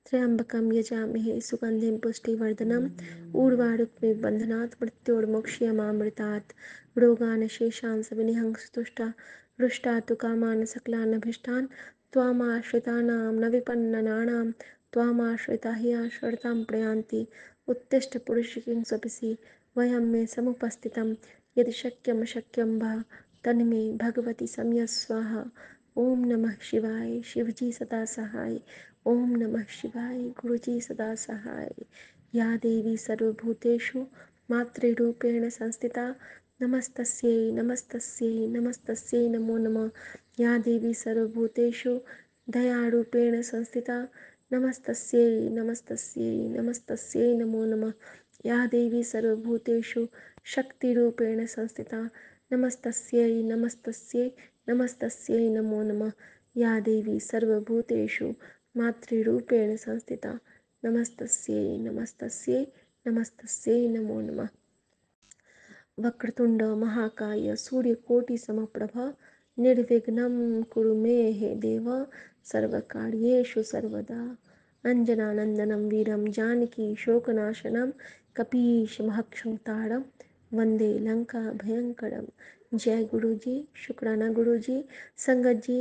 त्र्यंबकम यजामहे सुगंधिम पुष्टिवर्धनम, उर्वारुकमिव बंधनात् मृत्योर्मुक्षीयमामृतात्। रोगान शेषान् सविनिहंस्तुष्टा, हृष्टा तु कामान् सकलानभीष्टान्। त्वामाश्रितानां न विपन्ननानां, त्वामाश्रिता हि आश्रितां प्रयान्ति। उत्तिष्ठ पुरुषकिं स्वपिसि वयं मे समुपस्थितं, यदि शक्यं शक्यं वा तन्मे भगवती सम्यक् स्वाहा। ओम नमः शिवाय, शिवजी सदा सहाय। ओम नमः शिवाय, गुरुजी सदा सहाय। या देवी सर्वभूतेषु मातृरूपेण संस्थिता, नमस्तस्यै नमस्तस्यै नमस्तस्यै नमो नमः। या देवी सर्वभूतेषु दयारूपेण संस्थिता, नमस्तस्यै नमस्तस्यै नमस्तस्यै नमो नमः। या देवी सर्वभूतेषु शक्तिरूपेण संस्थिता, नमस्तस्यै नमस्तस्यै नमस्तस्यै नमो नमः। या देवी सर्वभूतेषु मातृरूपेण संस्थिता, नमस्तस्यै नमस्तस्यै नमस्तस्यै नमो नमः। वक्रतुंड महाकाय सूर्यकोटि समप्रभ, निर्विघ्नं कुरु मे हे देव, सर्वकार्येषु सर्वदा। अंजनानंदनं वीरं जानकी शोकनाशनं, कपीशमहक्षतारं वंदे लंका भयंकरम। जय गुरु जी, शुक्राना गुरु जी। संगत जी,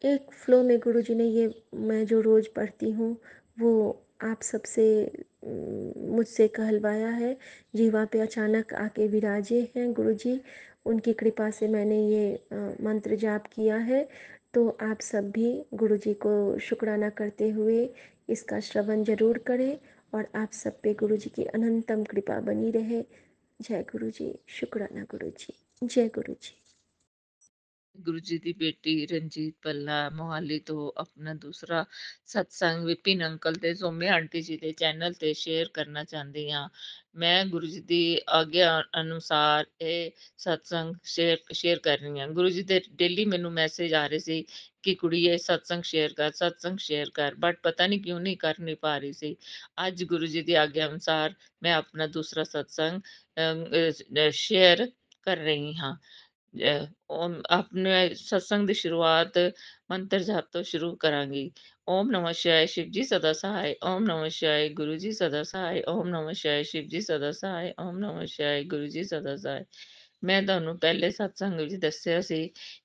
एक फ्लो में गुरु जी ने ये मैं जो रोज़ पढ़ती हूँ वो आप सबसे मुझसे कहलवाया है। जीवा पे अचानक आके विराजे हैं गुरु जी, उनकी कृपा से मैंने ये मंत्र जाप किया है। तो आप सब भी गुरु जी को शुक्राना करते हुए इसका श्रवण जरूर करें, और आप सब पे गुरु जी की अनंतम कृपा बनी रहे। जय गुरु जी, शुक्राना गुरु जी, जय गुरु जी। ਗੁਰੂ ਜੀ ਦੀ ਬੇਟੀ ਰਣਜੀਤ ਭੱਲਾ ਮੋਹਾਲੀ ਤੋਂ ਆਪਣਾ ਦੂਸਰਾ ਸਤਸੰਗ ਵਿਪਿਨ ਅੰਕਲ ਤੇ ਸੌਮਿਆ ਆਂਟੀ ਜੀ ਦੇ ਚੈਨਲ ਤੇ ਸ਼ੇਅਰ ਕਰਨਾ ਚਾਹੁੰਦੀ ਹਾਂ। ਮੈਂ ਗੁਰੂ ਜੀ ਦੀ ਆਗਿਆ ਅਨੁਸਾਰ ਇਹ ਸਤਸੰਗ ਸ਼ੇਅਰ ਕਰ ਰਹੀ ਹਾਂ। ਗੁਰੂ ਜੀ ਦੇ ਡੇਲੀ ਮੈਨੂੰ ਮੈਸੇਜ ਆ ਰਹੇ ਸੀ ਕਿ ਕੁੜੀਏ ਸਤਸੰਗ ਸ਼ੇਅਰ ਕਰ, ਬਟ ਪਤਾ ਨਹੀਂ ਕਿਉਂ ਨਹੀਂ ਕਰ ਨਹੀਂ ਪਾ ਰਹੀ ਸੀ। ਅੱਜ ਗੁਰੂ ਜੀ ਦੀ ਆਗਿਆ ਅਨੁਸਾਰ ਮੈਂ ਆਪਣਾ ਦੂਸਰਾ ਸਤਸੰਗ ਸ਼ੇਅਰ ਕਰ ਰਹੀ ਹਾਂ। ਆਪਣੇ ਸਤਸੰਗ ਦੀ ਸ਼ੁਰੂਆਤ ਮੰਤਰ ਜਾਪ ਤੋਂ ਸ਼ੁਰੂ ਕਰਾਂਗੀ। ਓਮ ਨਮः शिवाय शिव जी सदा सहाय, ओम नमः शिवाय गुरु जी सदा सहाय, ओम नमः शिवाय शिव जी सदा सहाय, ओम नमः शिवाय गुरु जी सदा सहाय। ਮੈਂ ਤੁਹਾਨੂੰ ਪਹਿਲੇ ਸਤਸੰਗ ਵਿੱਚ ਦੱਸਿਆ ਸੀ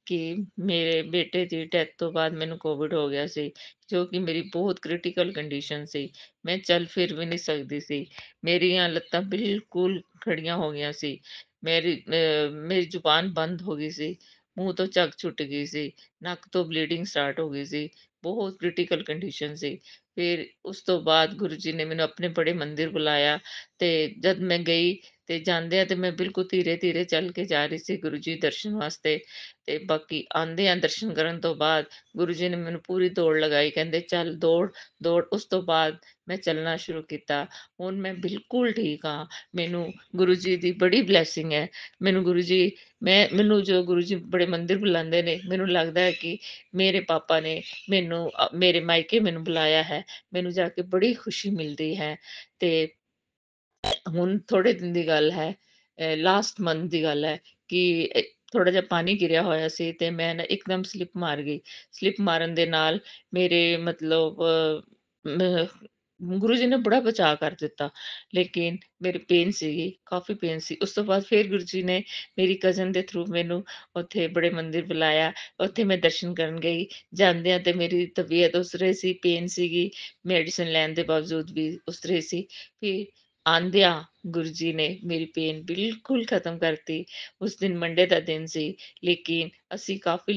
ਕਿ ਮੇਰੇ ਬੇਟੇ ਦੀ ਡੈਥ ਤੋਂ ਬਾਅਦ ਮੈਨੂੰ ਕੋਵਿਡ ਹੋ ਗਿਆ ਸੀ, ਜੋ ਕਿ ਮੇਰੀ ਬਹੁਤ ਕ੍ਰਿਟੀਕਲ ਕੰਡੀਸ਼ਨ ਸੀ। ਮੈਂ ਚੱਲ ਫਿਰ ਵੀ ਨਹੀਂ ਸਕਦੀ ਸੀ। ਮੇਰੀਆਂ ਲੱਤਾਂ ਬਿਲਕੁਲ ਖੜੀਆਂ ਹੋ ਗਈਆਂ ਸੀ। ਮੇਰੀ ਜ਼ੁਬਾਨ ਬੰਦ ਹੋ ਗਈ ਸੀ, ਮੂੰਹ ਤੋਂ ਝੱਗ ਛੁੱਟ ਗਈ ਸੀ, ਨੱਕ ਤੋਂ ਬਲੀਡਿੰਗ ਸਟਾਰਟ ਹੋ ਗਈ ਸੀ। ਬਹੁਤ ਕ੍ਰਿਟੀਕਲ ਕੰਡੀਸ਼ਨ ਸੀ। ਫਿਰ ਉਸ ਤੋਂ ਬਾਅਦ ਗੁਰੂ ਜੀ ਨੇ ਮੈਨੂੰ ਆਪਣੇ ਬੜੇ ਮੰਦਿਰ ਬੁਲਾਇਆ ਤੇ ਜਦ ਮੈਂ ਗਈ ਤੇ ਜਾਂਦਿਆਂ ਤੇ ਮੈਂ ਬਿਲਕੁਲ ਧੀਰੇ-ਧੀਰੇ ਚੱਲ ਕੇ ਜਾ ਰਹੀ ਸੀ ਗੁਰੂ ਜੀ ਦਰਸ਼ਨ ਵਾਸਤੇ, ਤੇ ਬਾਕੀ ਆਉਂਦਿਆਂ ਦਰਸ਼ਨ ਕਰਨ ਤੋਂ ਬਾਅਦ ਗੁਰੂ ਜੀ ਨੇ ਮੈਨੂੰ ਪੂਰੀ ਦੌੜ ਲਗਾਈ, ਕਹਿੰਦੇ ਚੱਲ ਦੌੜ, ਦੌੜ। ਉਸ ਤੋਂ ਬਾਅਦ ਮੈਂ ਚੱਲਣਾ ਸ਼ੁਰੂ ਕੀਤਾ। ਹੁਣ ਮੈਂ ਬਿਲਕੁਲ ਠੀਕ ਹਾਂ। ਮੈਨੂੰ ਗੁਰੂ ਜੀ ਦੀ ਬੜੀ ਬਲੈਸਿੰਗ ਹੈ। ਮੈਨੂੰ ਜੋ ਗੁਰੂ ਜੀ ਬੜੇ ਮੰਦਿਰ ਬੁਲਾਉਂਦੇ ਨੇ, ਮੈਨੂੰ ਲੱਗਦਾ ਹੈ ਕਿ ਮੇਰੇ ਪਾਪਾ ਨੇ ਮੇਰੇ ਮਾਇਕੇ ਮੈਨੂੰ ਬੁਲਾਇਆ ਹੈ। ਮੈਨੂੰ ਜਾ ਕੇ ਬੜੀ ਖੁਸ਼ੀ ਮਿਲਦੀ ਹੈ। ਤੇ ਹੁਣ ਥੋੜੇ ਦਿਨ ਦੀ ਗੱਲ ਹੈ, ਲਾਸਟ ਮੰਥ ਦੀ ਗੱਲ ਹੈ ਕਿ ਥੋੜਾ ਜਿਹਾ ਪਾਣੀ ਗਿਰਿਆ ਹੋਇਆ ਸੀ ਤੇ ਮੈਂ ਨਾ ਇੱਕਦਮ ਸਲਿੱਪ ਮਾਰ ਗਈ। ਸਲਿੱਪ ਮਾਰਨ ਦੇ ਨਾਲ ਮੇਰੇ ਮਤਲਬ ਗੁਰੂ ਜੀ ਨੇ ਬੜਾ ਬਚਾਅ ਕਰ ਦਿੱਤਾ, ਲੇਕਿਨ ਮੇਰੀ ਪੇਨ ਸੀਗੀ, ਕਾਫੀ ਪੇਨ ਸੀ। ਉਸ ਤੋਂ ਬਾਅਦ ਫਿਰ ਗੁਰੂ ਜੀ ਨੇ ਮੇਰੀ ਕਜ਼ਨ ਦੇ ਥਰੂ ਮੈਨੂੰ ਉੱਥੇ ਬੜੇ ਮੰਦਿਰ ਬੁਲਾਇਆ। ਉੱਥੇ ਮੈਂ ਦਰਸ਼ਨ ਕਰਨ ਗਈ। ਜਾਂਦਿਆਂ ਤੇ ਮੇਰੀ ਤਬੀਅਤ ਉਸ ਤਰ੍ਹਾਂ ਸੀ, ਪੇਨ ਸੀਗੀ, ਮੈਡੀਸਿਨ ਲੈਣ ਦੇ ਬਾਵਜੂਦ ਵੀ ਉਸ ਤਰ੍ਹਾਂ ਸੀ। ਫਿਰ ਆਂਦਿਆਂ ਗੁਰੂ ਜੀ ਨੇ ਮੇਰੀ ਪੇਨ ਬਿਲਕੁਲ ਖ਼ਤਮ ਕਰਤੀ। ਉਸ ਦਿਨ ਮੰਡੇ ਦਾ ਦਿਨ ਸੀ, ਲੇਕਿਨ ਅਸੀਂ ਕਾਫੀ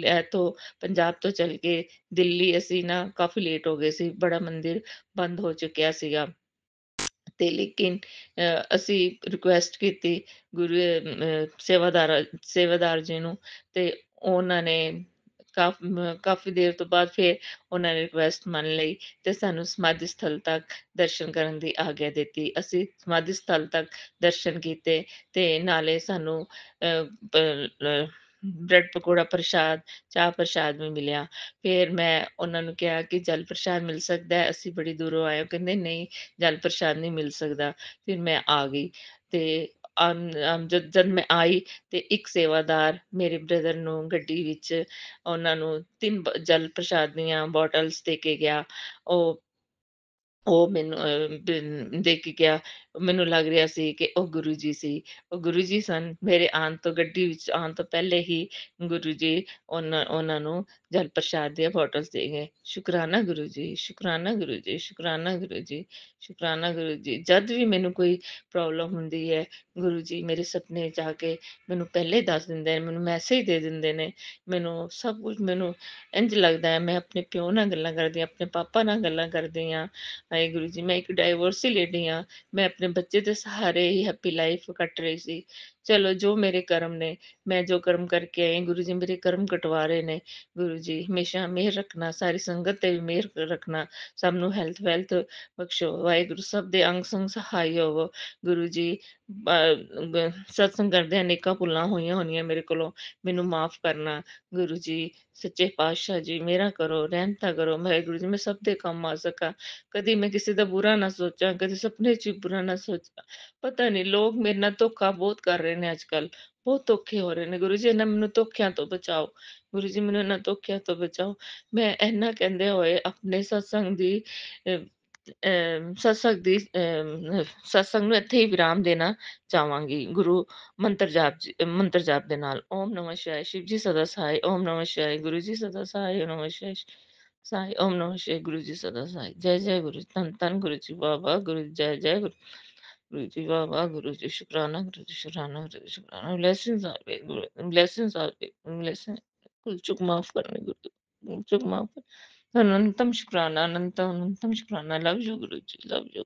ਇੱਥੋਂ ਪੰਜਾਬ ਤੋਂ ਚੱਲ ਕੇ ਦਿੱਲੀ ਅਸੀਂ ਨਾ ਕਾਫੀ ਲੇਟ ਹੋ ਗਏ ਸੀ। ਬੜਾ ਮੰਦਿਰ ਬੰਦ ਹੋ ਚੁੱਕਿਆ ਸੀਗਾ। ਤੇ ਲੇਕਿਨ ਅਸੀਂ ਰਿਕੁਐਸਟ ਕੀਤੀ ਸੇਵਾਦਾਰ ਜੀ ਨੂੰ, ਤੇ ਉਹਨਾਂ ਨੇ ਕਾਫੀ ਦੇਰ ਤੋਂ ਬਾਅਦ ਫਿਰ ਉਹਨਾਂ ਨੇ ਰਿਕੁਐਸਟ ਮੰਨ ਲਈ ਤੇ ਸਾਨੂੰ ਸਮਾਧੀ ਸਥਲ ਤੱਕ ਦਰਸ਼ਨ ਕਰਨ ਦੀ ਆਗਿਆ ਦਿੱਤੀ। ਅਸੀਂ ਸਮਾਧੀ ਸਥਲ ਤੱਕ ਦਰਸ਼ਨ ਕੀਤੇ ਤੇ ਨਾਲੇ ਸਾਨੂੰ ਬ੍ਰੈਡ ਪਕੌੜਾ ਪ੍ਰਸ਼ਾਦ, ਚਾਹ ਪ੍ਰਸ਼ਾਦ ਵੀ ਮਿਲਿਆ। ਫਿਰ ਮੈਂ ਉਹਨਾਂ ਨੂੰ ਕਿਹਾ ਕਿ ਜਲ ਪ੍ਰਸ਼ਾਦ ਮਿਲ ਸਕਦਾ ਹੈ, ਅਸੀਂ ਬੜੀ ਦੂਰੋਂ ਆਏ ਹਾਂ। ਕਹਿੰਦੇ ਨਹੀਂ, ਜਲ ਪ੍ਰਸ਼ਾਦ ਨਹੀਂ ਮਿਲ ਸਕਦਾ। ਫਿਰ ਮੈਂ ਆ ਗਈ ਤੇ ਜਦ ਮੈਂ ਆਈ ਤੇ ਇੱਕ ਸੇਵਾਦਾਰ ਮੇਰੇ ਬ੍ਰਦਰ ਨੂੰ ਗੱਡੀ ਵਿੱਚ ਉਹਨਾਂ ਨੂੰ 3 ਜਲ ਪ੍ਰਸ਼ਾਦ ਦੀਆਂ ਬੋਟਲਸ ਦੇ ਕੇ ਗਿਆ। ਉਹ ਉਹ ਮੈਨੂੰ ਦੇ ਕੇ ਗਿਆ। ਮੈਨੂੰ ਲੱਗ ਰਿਹਾ ਸੀ ਕਿ ਉਹ ਗੁਰੂ ਜੀ ਸੀ। ਉਹ ਗੁਰੂ ਜੀ ਸਨ। ਮੇਰੇ ਆਉਣ ਤੋਂ ਗੱਡੀ ਵਿੱਚ ਆਉਣ ਤੋਂ ਪਹਿਲੇ ਹੀ ਗੁਰੂ ਜੀ ਉਹਨਾਂ ਨੂੰ ਜਲ ਪ੍ਰਸ਼ਾਦ ਦੀਆਂ ਬੋਟਲਸ ਦੇ ਗਏ। ਸ਼ੁਕਰਾਨਾ ਗੁਰੂ ਜੀ, ਸ਼ੁਕਰਾਨਾ ਗੁਰੂ ਜੀ, ਸ਼ੁਕਰਾਨਾ ਗੁਰੂ ਜੀ, ਸ਼ੁਕਰਾਨਾ ਗੁਰੂ ਜੀ। ਜਦ ਵੀ ਮੈਨੂੰ ਕੋਈ ਪ੍ਰੋਬਲਮ ਹੁੰਦੀ ਹੈ, ਗੁਰੂ ਜੀ ਮੇਰੇ ਸੁਪਨੇ 'ਚ ਆ ਕੇ ਮੈਨੂੰ ਪਹਿਲੇ ਦੱਸ ਦਿੰਦੇ ਨੇ, ਮੈਨੂੰ ਮੈਸੇਜ ਦੇ ਦਿੰਦੇ ਨੇ। ਮੈਨੂੰ ਸਭ ਕੁਝ ਮੈਨੂੰ ਇੰਝ ਲੱਗਦਾ ਹੈ ਮੈਂ ਆਪਣੇ ਪਿਓ ਨਾਲ ਗੱਲਾਂ ਕਰਦੀ ਹਾਂ, ਆਪਣੇ ਪਾਪਾ ਨਾਲ ਗੱਲਾਂ ਕਰਦੀ ਹਾਂ। ਵਾਹਿਗੁਰੂ ਜੀ, ਮੈਂ ਇੱਕ ਡਾਇਵੋਰਸੀ ਲੇਡੀ ਹਾਂ। ਮੈਂ ਆਪਣੇ ਬੱਚੇ ਦੇ ਸਹਾਰੇ ਹੀ ਹੈਪੀ ਲਾਈਫ ਕੱਟ ਰਹੀ ਸੀ। ਚਲੋ ਜੋ ਮੇਰੇ ਕਰਮ ਨੇ, ਮੈਂ ਜੋ ਕਰਮ ਕਰਕੇ ਆਈ, ਗੁਰੂ ਜੀ ਮੇਰੇ ਕਰਮ ਕਟਵਾ ਰਹੇ ਨੇ। ਗੁਰੂ ਜੀ ਹਮੇਸ਼ਾ ਮਿਹਰ ਰੱਖਣਾ, ਸਾਰੀ ਸੰਗਤ ਤੇ ਵੀ ਮਿਹਰ ਰੱਖਣਾ, ਸਭ ਨੂੰ ਹੈਲਥ ਵੈਲਥ ਬਖਸ਼ੋ। ਵਾਹਿਗੁਰੂ ਸਭ ਦੇ ਅੰਗ ਸੰਗ ਸਹਾਈ ਹੋਵੋ। ਗੁਰੂ ਜੀ ਸਤਸੰਗ ਕਰਦਿਆਂ ਅਨੇਕਾਂ ਭੁੱਲਾਂ ਹੋਈਆਂ ਹੋਣੀਆਂ ਮੇਰੇ ਕੋਲੋਂ, ਮੈਨੂੰ ਮਾਫ਼ ਕਰਨਾ। ਗੁਰੂ ਜੀ ਸੱਚੇ ਪਾਤਸ਼ਾਹ ਜੀ ਮੇਰਾ ਕਰੋ, ਰਹਿਮਤਾਂ ਕਰੋ। ਵਾਹਿਗੁਰੂ ਜੀ ਮੈਂ ਸਭ ਦੇ ਕੰਮ ਆ ਸਕਾਂ, ਕਦੀ ਮੈਂ ਕਿਸੇ ਦਾ ਬੁਰਾ ਨਾ ਸੋਚਾਂ, ਕਦੇ ਸੁਪਨੇ 'ਚ ਵੀ ਬੁਰਾ ਨਾ ਸੋਚਾਂ। ਪਤਾ ਨਹੀਂ ਲੋਕ ਮੇਰੇ ਨਾਲ ਧੋਖਾ ਬਹੁਤ ਕਰ ਰਹੇ ਨੇ ਅੱਜ-ਕੱਲ੍ਹ, ਬਹੁਤ ਧੋਖੇ ਹੋ ਰਹੇ ਨੇ। ਗੁਰੂ ਜੀ ਇਹਨਾਂ ਮੈਨੂੰ ਧੋਖਿਆਂ ਤੋਂ ਬਚਾਓ। ਗੁਰੂ ਜੀ ਮੈਨੂੰ ਇਹਨਾਂ ਧੋਖਿਆਂ ਤੋਂ ਬਚਾਓ। ਮੈਂ ਇੰਨਾ ਕਹਿੰਦੇ ਹੋਏ ਆਪਣੇ ਸਤਸੰਗ ਨੂੰ ਇੱਥੇ ਹੀ ਵਿਰਾਮ ਦੇਣਾ ਚਾਹਾਂਗੀ। ਮੰਤਰ ਜਾਪ ਦੇ ਨਾਲ ਓਮ ਨਮः शिवाय शिव जी सदा सहाय, ओम नमः शिवाय गुरु जी सदा सहाय, ओम नमः शिवाय साई, ओम नमः शिवाय गुरु जी सदा सहाय। जय जय गुरु जी, धन धन गुरु जी, वाह वाह गुरु जी, जय जय गुरु गुरु जी, वाह वाह गुरु जी, शुक्राना गुरु जी, शुक्राना गुरु जी, शुक्राना। Blessings are way Guru, blessings are way, blessing. कुल चुक माफ करने गुरु, कुल चुक माफ कर। अनंतम शुक्राना, अनंतम शुक्राना। Love you Guru ji, love you.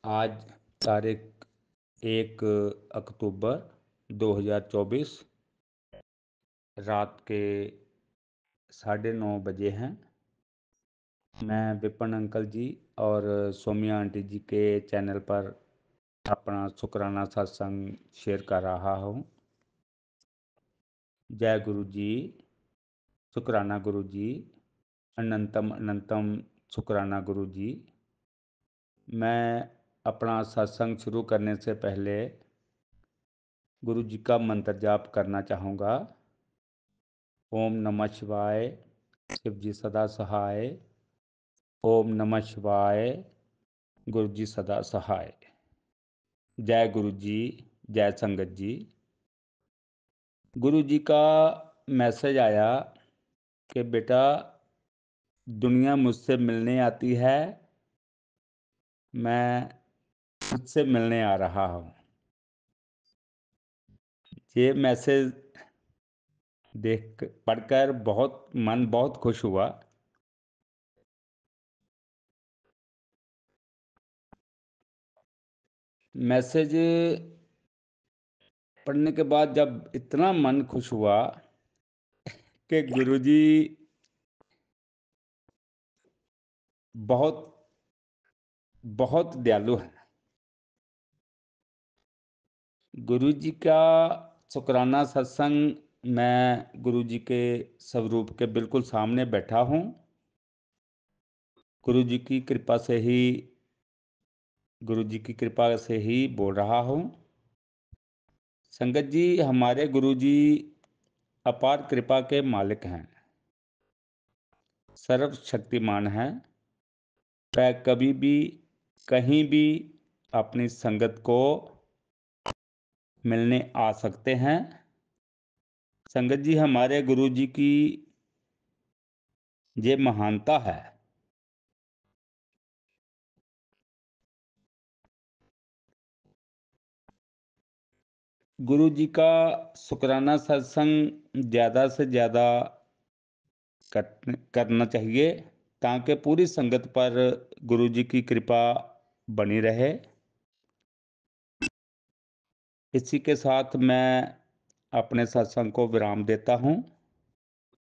आज तारीख 1 अक्टूबर 2024 रात के 9:30 बजे हैं। मैं विपिन अंकल जी और सोमिया आंटी जी के चैनल पर अपना शुक्राना सत्संग शेयर कर रहा हूँ। जय गुरु जी, शुक्राना गुरु जी, अनंतम अनंतम शुक्राना गुरु जी। मैं अपना सत्संग शुरू करने से पहले गुरु जी का मंत्र जाप करना चाहूँगा। ओम नमः शिवाय, शिव जी सदा सहाय। ओम नमः शिवाय, गुरु जी सदा सहाय। जय गुरु जी, जय संगत जी। गुरु जी का मैसेज आया कि बेटा दुनिया मुझसे मिलने आती है, मैं खुद से मिलने आ रहा हूँ। ये मैसेज देख पढ़कर मन बहुत खुश हुआ। मैसेज पढ़ने के बाद जब इतना मन खुश हुआ कि गुरुजी बहुत बहुत दयालु हैं। गुरुजी का शुक्राना सत्संग मैं गुरुजी के स्वरूप के बिल्कुल सामने बैठा हूँ। गुरुजी की कृपा से ही बोल रहा हूँ। संगत जी, हमारे गुरुजी अपार कृपा के मालिक हैं, सर्वशक्तिमान हैं। वह कभी भी कहीं भी अपनी संगत को मिलने आ सकते हैं। संगत जी, हमारे गुरुजी की ये महानता है। गुरु जी का शुक्राना सत्संग ज़्यादा से ज़्यादा करना चाहिए ताकि पूरी संगत पर गुरु जी की कृपा बनी रहे। इसी के साथ मैं अपने सत्संग को विराम देता हूँ।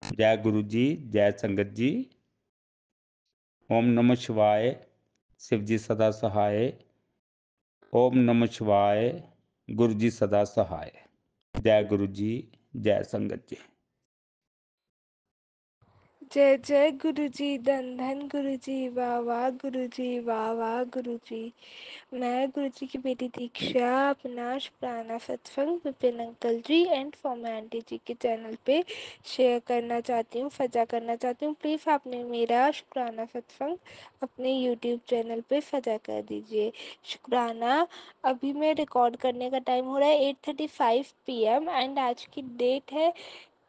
जय गुरु जी, जय संगत जी। ओम नमः शिवाय, शिव जी सदा सहाय। ओम नमः शिवाय, गुरु जी सदा सहाय। जय गुरु जी, जय संगत जी। जय जय गुरु जी, धन धन गुरु जी, वाह वाह गुरु जी, वाह वाह गुरु जी। मैं गुरु जी की बेटी दीक्षा अपना शुक्राना सत्संग विपिन अंकल जी एंड फॉर्म आंटी जी के चैनल पे शेयर करना चाहती हूँ, सजा करना चाहती हूँ। प्लीज़ आपने मेरा शुक्राना सत्संग अपने यूट्यूब चैनल पे सजा कर दीजिए। शुक्राना अभी मैं रिकॉर्ड करने का टाइम हो रहा है 8:35 PM एंड आज की डेट है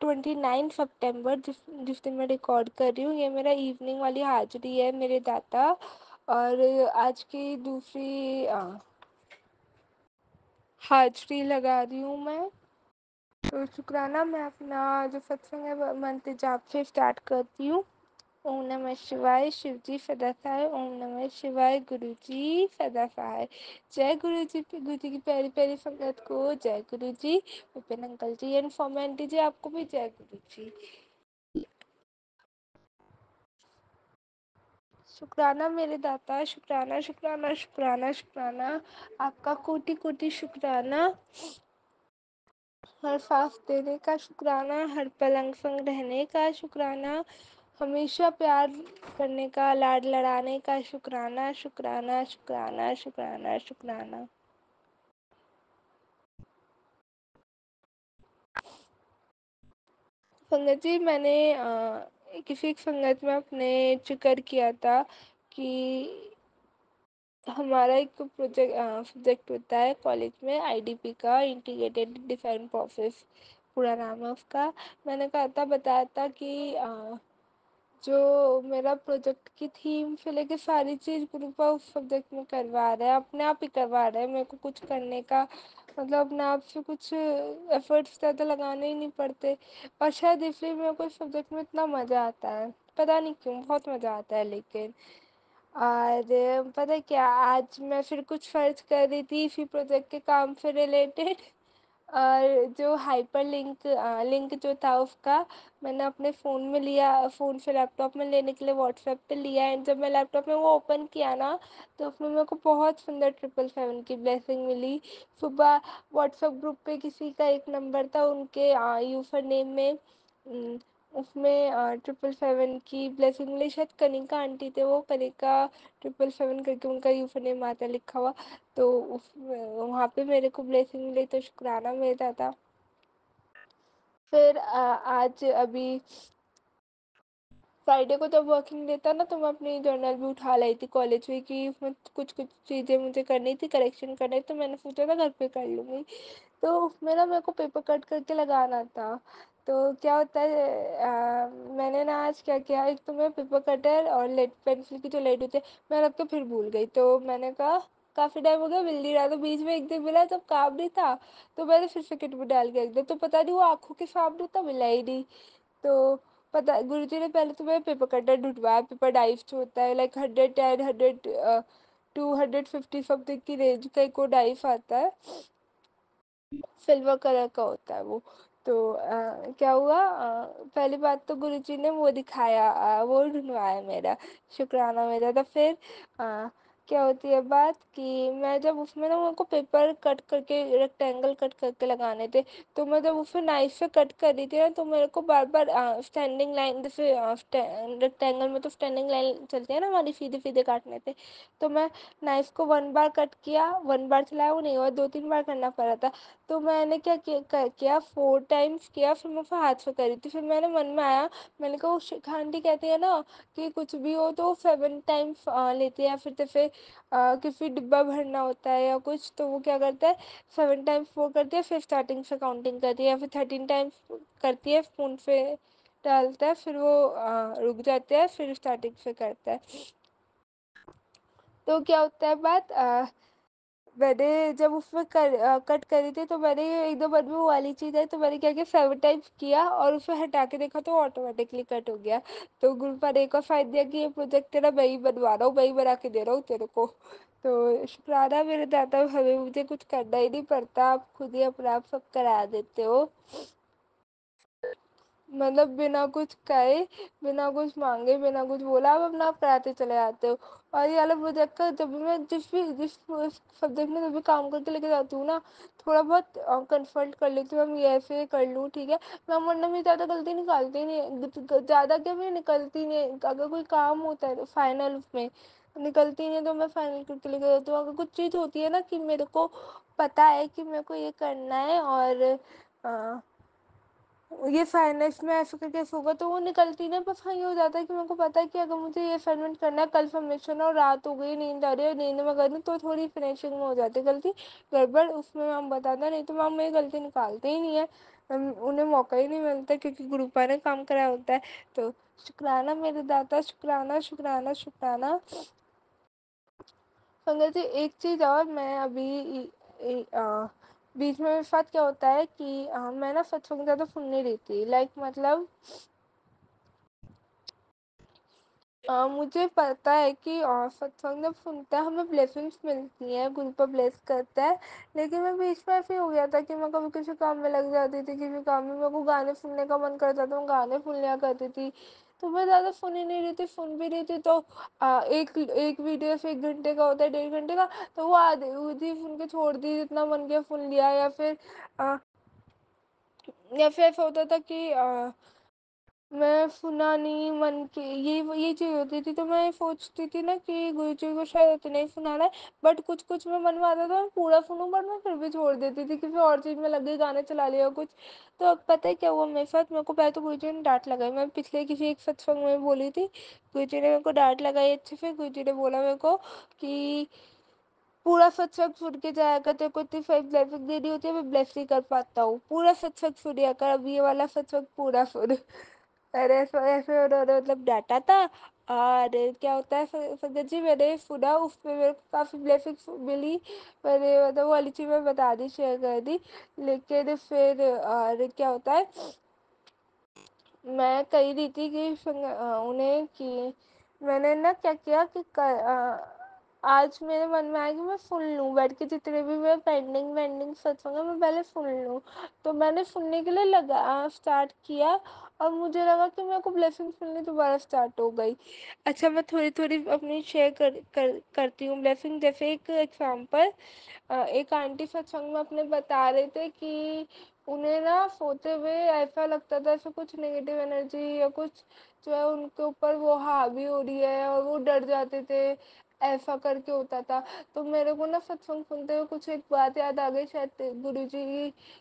29 सितंबर, जिस दिन मैं रिकॉर्ड कर रही हूँ। ये मेरा इवनिंग वाली हाजिरी है मेरे दाता, और आज की दूसरी हाजिरी लगा रही हूँ मैं। तो शुक्राना मैं अपना जो सत्संग है मंत्र जाप से स्टार्ट करती हूँ। ओम नमः शिवाय, शिव जी सदा सहाय। ओम नमः शिवाय, गुरु जी सदा सहाय। जय गुरु जी, गुरु जी की प्यारी प्यारी संगत को जय गुरु जी। विपिन अंकल जी एंड फॉर्म आंटी जी आपको भी जय गुरु जी। शुक्राना मेरे दाता, शुक्राना शुक्राना शुक्राना शुक्राना, आपका कोटि कोटि शुक्राना। हर सांस देने का शुक्राना, हर पलंग संग रहने का शुक्राना, हमेशा प्यार करने का, लाड लड़ाने का शुक्राना शुक्राना शुक्राना शुक्राना शुक्राना। संगत जी, मैंने किसी एक संगत में अपने जिक्र किया था कि हमारा एक प्रोजेक्ट होता है कॉलेज में आईडीपी का, इंटीग्रेटेड डिफाइन प्रोसेस पूरा नाम है उसका। मैंने कहा था, बताया था कि जो मेरा प्रोजेक्ट की थीम से लेके सारी चीज़ ग्रुप उस सब्जेक्ट में करवा रहा है, अपने आप ही करवा रहा है। मेरे को कुछ करने का मतलब अपने आप से कुछ एफर्ट्स ज़्यादा लगाने ही नहीं पड़ते, और शायद इसलिए मेरे को इस सब्जेक्ट में इतना मज़ा आता है। पता नहीं क्यों, बहुत मज़ा आता है। लेकिन और पता है क्या, आज मैं फिर कुछ सर्च कर रही थी इसी प्रोजेक्ट के काम से रिलेटेड, और जो हाइपर लिंक लिंक जो था उसका मैंने अपने फ़ोन में लिया, फ़ोन से लैपटॉप में लेने के लिए व्हाट्सएप पे लिया, एंड जब मैं लैपटॉप में वो ओपन किया ना तो उसमें मेरे को बहुत सुंदर 777 की ब्लेसिंग मिली। सुबह व्हाट्सएप ग्रुप पे किसी का एक नंबर था, उनके यूज़र नेम में उसमें 777 की ब्लेसिंग मिली। शायद कनिका आंटी थे, वो कनिका 777 करके उनका यूज़र नेम आता लिखा हुआ, तो उस वहाँ पे मेरे को ब्लेसिंग मिली, तो शुक्राना मेरा था। फिर आज अभी फ्राइडे को जब वर्किंग डे था ना, तो मैं अपनी जर्नल भी उठा लाई थी कॉलेज में कि उसमें कुछ कुछ चीज़ें मुझे करनी थी, करेक्शन करने, तो मैंने सोचा था घर पे कर लूँगी। तो उसमें ना मेरे को पेपर कट करके लगाना था। तो क्या होता है, मैंने ना आज क्या किया, एक तो मैं पेपर कटर और लेड पेंसिल की जो लेड होती है मैं रख के फिर भूल गई। तो मैंने कहा काफ़ी टाइम हो गया मिल नहीं रहा, तो बीच में एक दिन मिला जब काम नहीं था, तो मैंने फिर से किट में डाल के रख दिया, तो पता नहीं वो आँखों के सामने था, मिला ही नहीं। तो पता गुरुजी ने पहले तो मेरा पेपर कटर ढूंढवाया, पेपर डाइव जो होता है लाइक 110 250 समथिंग की रेंज का एक वो डाइव आता है, सिल्वर कलर का होता है वो। तो क्या हुआ, पहली बात तो गुरुजी ने वो दिखाया, वो ढूंढवाया मेरा, शुक्राना मेरा। तो फिर क्या होती है बात कि मैं जब उसमें ना मेरे को पेपर कट करके रेक्टेंगल कट करके लगाने थे, तो मैं जब उसमें नाइफ से कट कर रही थी ना, तो मेरे को बार बार स्टैंडिंग लाइन, जैसे रेक्टेंगल में तो स्टैंडिंग लाइन चलती है ना हमारी, सीधे सीधे काटने थे, तो मैं नाइफ को 1 बार कट किया, 1 बार चलाया, वो नहीं हुआ, 2-3 बार करना पड़ा था। तो मैंने क्या किया 4 टाइम्स किया, फिर मैं फिर हाथ से करी थी। फिर मैंने मन में आया, मैंने कहा वो शिखा आंटी कहती है ना कि कुछ भी हो तो 7 टाइम्स लेते हैं, फिर तो फिर किसी डिब्बा भरना होता है या कुछ, तो वो क्या करता है 7 टाइम्स वो करती है, फिर स्टार्टिंग से काउंटिंग करती है, या फिर 13 टाइम्स करती है, फ़ोन पे डालता है, फिर वो रुक जाते हैं, फिर स्टार्टिंग से करता है। तो क्या होता है बात, मैंने जब उसमें कट करी थी, तो मैंने एकदम मन में वो वाली चीज़ है, तो मैंने क्या किया 7 टाइम्स किया और उसमें हटा के देखा तो ऑटोमेटिकली कट हो गया। तो ग्रुप ने एक और फाइन दिया कि ये प्रोजेक्ट तेरा मैं ही बनवा रहा हूँ, मैं ही बना के दे रहा हूँ तेरे को। तो शुक्राना मेरे दादा, हमें मुझे कुछ करना ही नहीं पड़ता, आप खुद ही अपने आप सब करा देते हो, मतलब बिना कुछ कहे, बिना कुछ मांगे, बिना कुछ बोला आप अपना आप कराते चले जाते हो। और ये वाला प्रोजेक्ट का जब भी मैं जिस सब्जेक्ट में जब भी काम करके लेके जाती हूँ ना, थोड़ा बहुत कंसल्ट कर लेती हूँ, हम ये ऐसे कर लूँ ठीक है, मैं वरना भी ज़्यादा गलती निकालती नहीं, ज़्यादा क्या मैं निकलती नहीं, अगर कोई काम होता है तो फाइनल उसमें निकलती नहीं, तो मैं फाइनल करके लेके जाती हूँ। अगर कुछ चीज़ होती है ना कि मेरे को पता है कि मेरे को ये करना है, और ये फाइनेंस में ऐसा करके ऐसा होगा, तो वो निकलती ना, बस हाँ ये हो जाता है कि मेरे को पता है कि अगर मुझे ये असाइनमेंट करना है, कल सबमिशन और रात हो गई, नींद आ रही है, नींद में कर दूँ तो थोड़ी फिनिशिंग में हो जाती है गलती, गड़बड़ उसमें मैम बताता, नहीं तो मैम मेरी गलती निकालते ही नहीं है, उन्हें मौका ही नहीं मिलता क्योंकि ग्रुपा ने काम कराया होता है। तो शुक्राना मेरे दाता, शुक्राना शुक्राना शुक्राना। संगत जी एक चीज़ और, मैं अभी बीच में मेरे साथ क्या होता है कि मैं ना सत्संग ज़्यादा सुन नहीं रही थी, लाइक मतलब मुझे पता है कि सत्संग जब सुनते हैं हमें ब्लेसिंग्स मिलती हैं, गुरु पर ब्लेस करता है, लेकिन मैं बीच में ऐसे हो गया था कि मैं कभी किसी काम में लग जाती थी, किसी काम में मेरे को गाने सुनने का मन करता था, मैं गाने सुन लिया करती थी, तो मैं ज़्यादा सुन ही नहीं रही थी, सुन भी रही थी तो एक एक वीडियो से 1 घंटे का होता है, 1.5 घंटे का, तो वो आधी सुन के छोड़ दी, जितना मन किया सुन लिया, अ, या फिर ऐसा होता था कि मैं सुना नहीं, मन की ये चीज़ होती थी, तो मैं सोचती थी ना कि गुरुजी को शायद इतना ही सुनाना है, बट कुछ कुछ में मन में आता था मैं पूरा सुनूं, बट मैं फिर भी छोड़ देती थी, किसी और चीज़ में लग गई, गाने चला लिया कुछ। तो अब पता है क्या हुआ मेरे साथ, मेरे को पहले तो गुरुजी ने डांट लगाई, मैं पिछले किसी एक सत्संग में बोली थी, गुरुजी ने मेरे को डांट लगाई अच्छे से, गुरुजी ने बोला मेरे को कि पूरा सत्संग सुन के जाया कर, तेरे को इतनी फेक ब्लेसिंग देनी होती है, मैं ब्लेस नहीं कर पाता हूँ, पूरा सत्संग सुनिया कर, अब ये वाला सत्संग पूरा सुन। अरे ऐसे ऐसे उन्होंने मतलब डांटा था। और क्या होता है संगत जी, मैंने सुना उसमें मेरे को काफ़ी ब्लेसिंग्स मिली, मैंने मतलब वो वाली चीज़ मैं बता दी, शेयर कर दी, लेकिन फिर और क्या होता है, मैं कही रही थी कि उन्हें कि मैंने ना क्या किया कि आज मेरे मन में आया कि मैं सुन लूँ बैठ के, जितने भी मैं पेंडिंग वेंडिंग सत्संग है मैं पहले सुन लूँ। तो मैंने सुनने के लिए लगा स्टार्ट किया, और मुझे लगा कि मेरे को ब्लेसिंग सुननी दोबारा स्टार्ट हो गई। अच्छा, मैं थोड़ी थोड़ी अपनी शेयर करती हूँ ब्लेसिंग। जैसे एक एग्जाम्पल, एक आंटी सत्संग में अपने बता रहे थे कि उन्हें ना सोते हुए ऐसा लगता था ऐसा कुछ नेगेटिव एनर्जी या कुछ जो है उनके ऊपर वो हावी हो रही है, और वो डर जाते थे, ऐसा करके होता था। तो मेरे को ना सत्संग सुनते हुए कुछ एक बात याद आ गई, शायद गुरु जी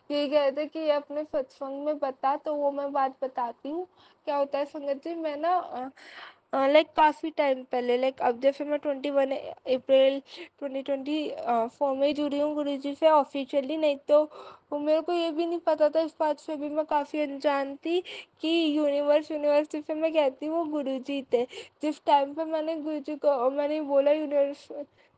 यही कहते कि ये अपने सत्संग में बता, तो वो मैं बात बताती हूँ। क्या होता है संगत जी, मैं ना लाइक काफ़ी टाइम पहले, लाइक अब जैसे मैं 21 अप्रैल 2024 में जुड़ी हूँ गुरु जी से ऑफिशियली, नहीं तो वो मेरे को ये भी नहीं पता था, इस बात से भी मैं काफ़ी अनजान थी कि यूनिवर्स जिसे मैं कहती हूँ वो गुरु जी थे। जिस टाइम पे मैंने गुरु जी को मैंने बोला यूनिवर्स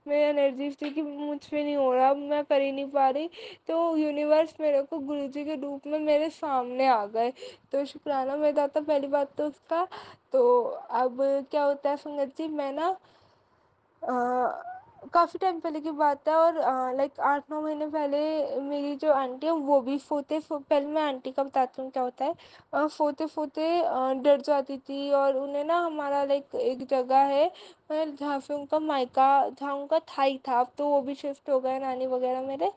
में एनर्जी थी कि मुझसे नहीं हो रहा, मैं कर ही नहीं पा रही, तो यूनिवर्स मेरे को गुरु जी के रूप में मेरे सामने आ गए। तो शुक्राना मेरा दाता, पहली बात तो उसका। तो अब क्या होता है संगत जी, मैं ना काफ़ी टाइम पहले की बात है, और लाइक 8-9 महीने पहले मेरी जो आंटी है वो भी पहले मैं आंटी का बताती हूँ क्या होता है। सोते सोते डर जाती थी, और उन्हें ना हमारा लाइक एक जगह है जहाँ से उनका मायका, जहाँ उनका थाई था, अब तो वो भी शिफ्ट हो गए नानी वगैरह मेरे।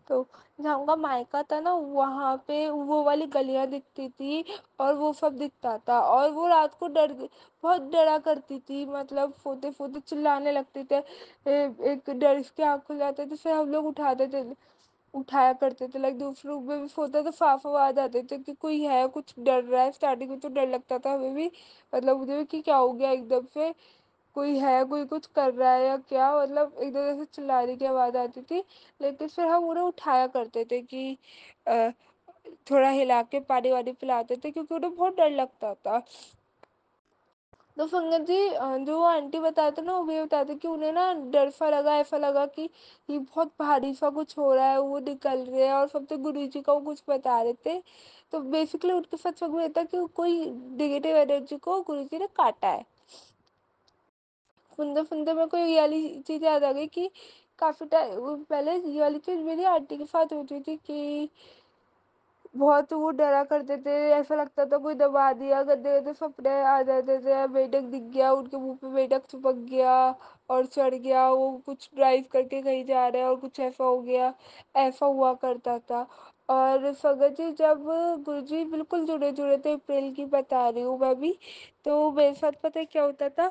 तो जहाँ उनका मायका था ना, वहाँ पे वो वाली गलियाँ दिखती थी, और वो सब दिखता था, और वो रात को बहुत डरा करती थी, मतलब सोते सोते चिल्लाने लगते थे। एक डर के आँख खुल जाते थे, फिर हम लोग उठाया करते थे, लाइक दूसरे रूम में भी सोता तो फाफ आवाज आते थे कि कोई है, कुछ डर रहा है। स्टार्टिंग में तो डर लगता था हमें भी, मतलब मुझे भी कि क्या हो गया एकदम से, कोई है, कोई कुछ कर रहा है या क्या, मतलब एकदम से चिल्लाने की आवाज आती थी। लेकिन फिर हम उन्हें उठाया करते थे कि अ, थोड़ा हिला के पानी वानी पिलाते थे, क्योंकि उन्हें बहुत डर लगता था। तो संगत जी, जो आंटी बताते ना, वो भी बताते कि उन्हें ना डर सा लगा, ऐसा लगा कि ये बहुत भारी सा कुछ हो रहा है, वो निकल रहे हैं, और सबसे गुरु जी का वो कुछ बता रहे थे। तो बेसिकली उनके साथ सब में था कि कोई नेगेटिव एनर्जी को गुरु जी ने काटा है। सुनते सुनते मेरे को ये वाली चीज़ याद आ गई कि काफ़ी टाइम पहले ये वाली चीज़ मेरी आंटी के साथ होती थी कि बहुत वो डरा करते थे, ऐसा लगता था कोई दबा दिया, गद्दे तो सपने आ जाते थे, मेढक दिख गया, उनके मुंह पे मेढक चिपक गया और चढ़ गया, वो कुछ ड्राइव करके कहीं जा रहे हैं और कुछ ऐसा हो गया, ऐसा हुआ करता था। और सगत जी, जब गुरुजी बिल्कुल जुड़े जुड़े थे, अप्रैल की बता रही हूँ मैं भी, तो मेरे साथ पता है क्या होता था।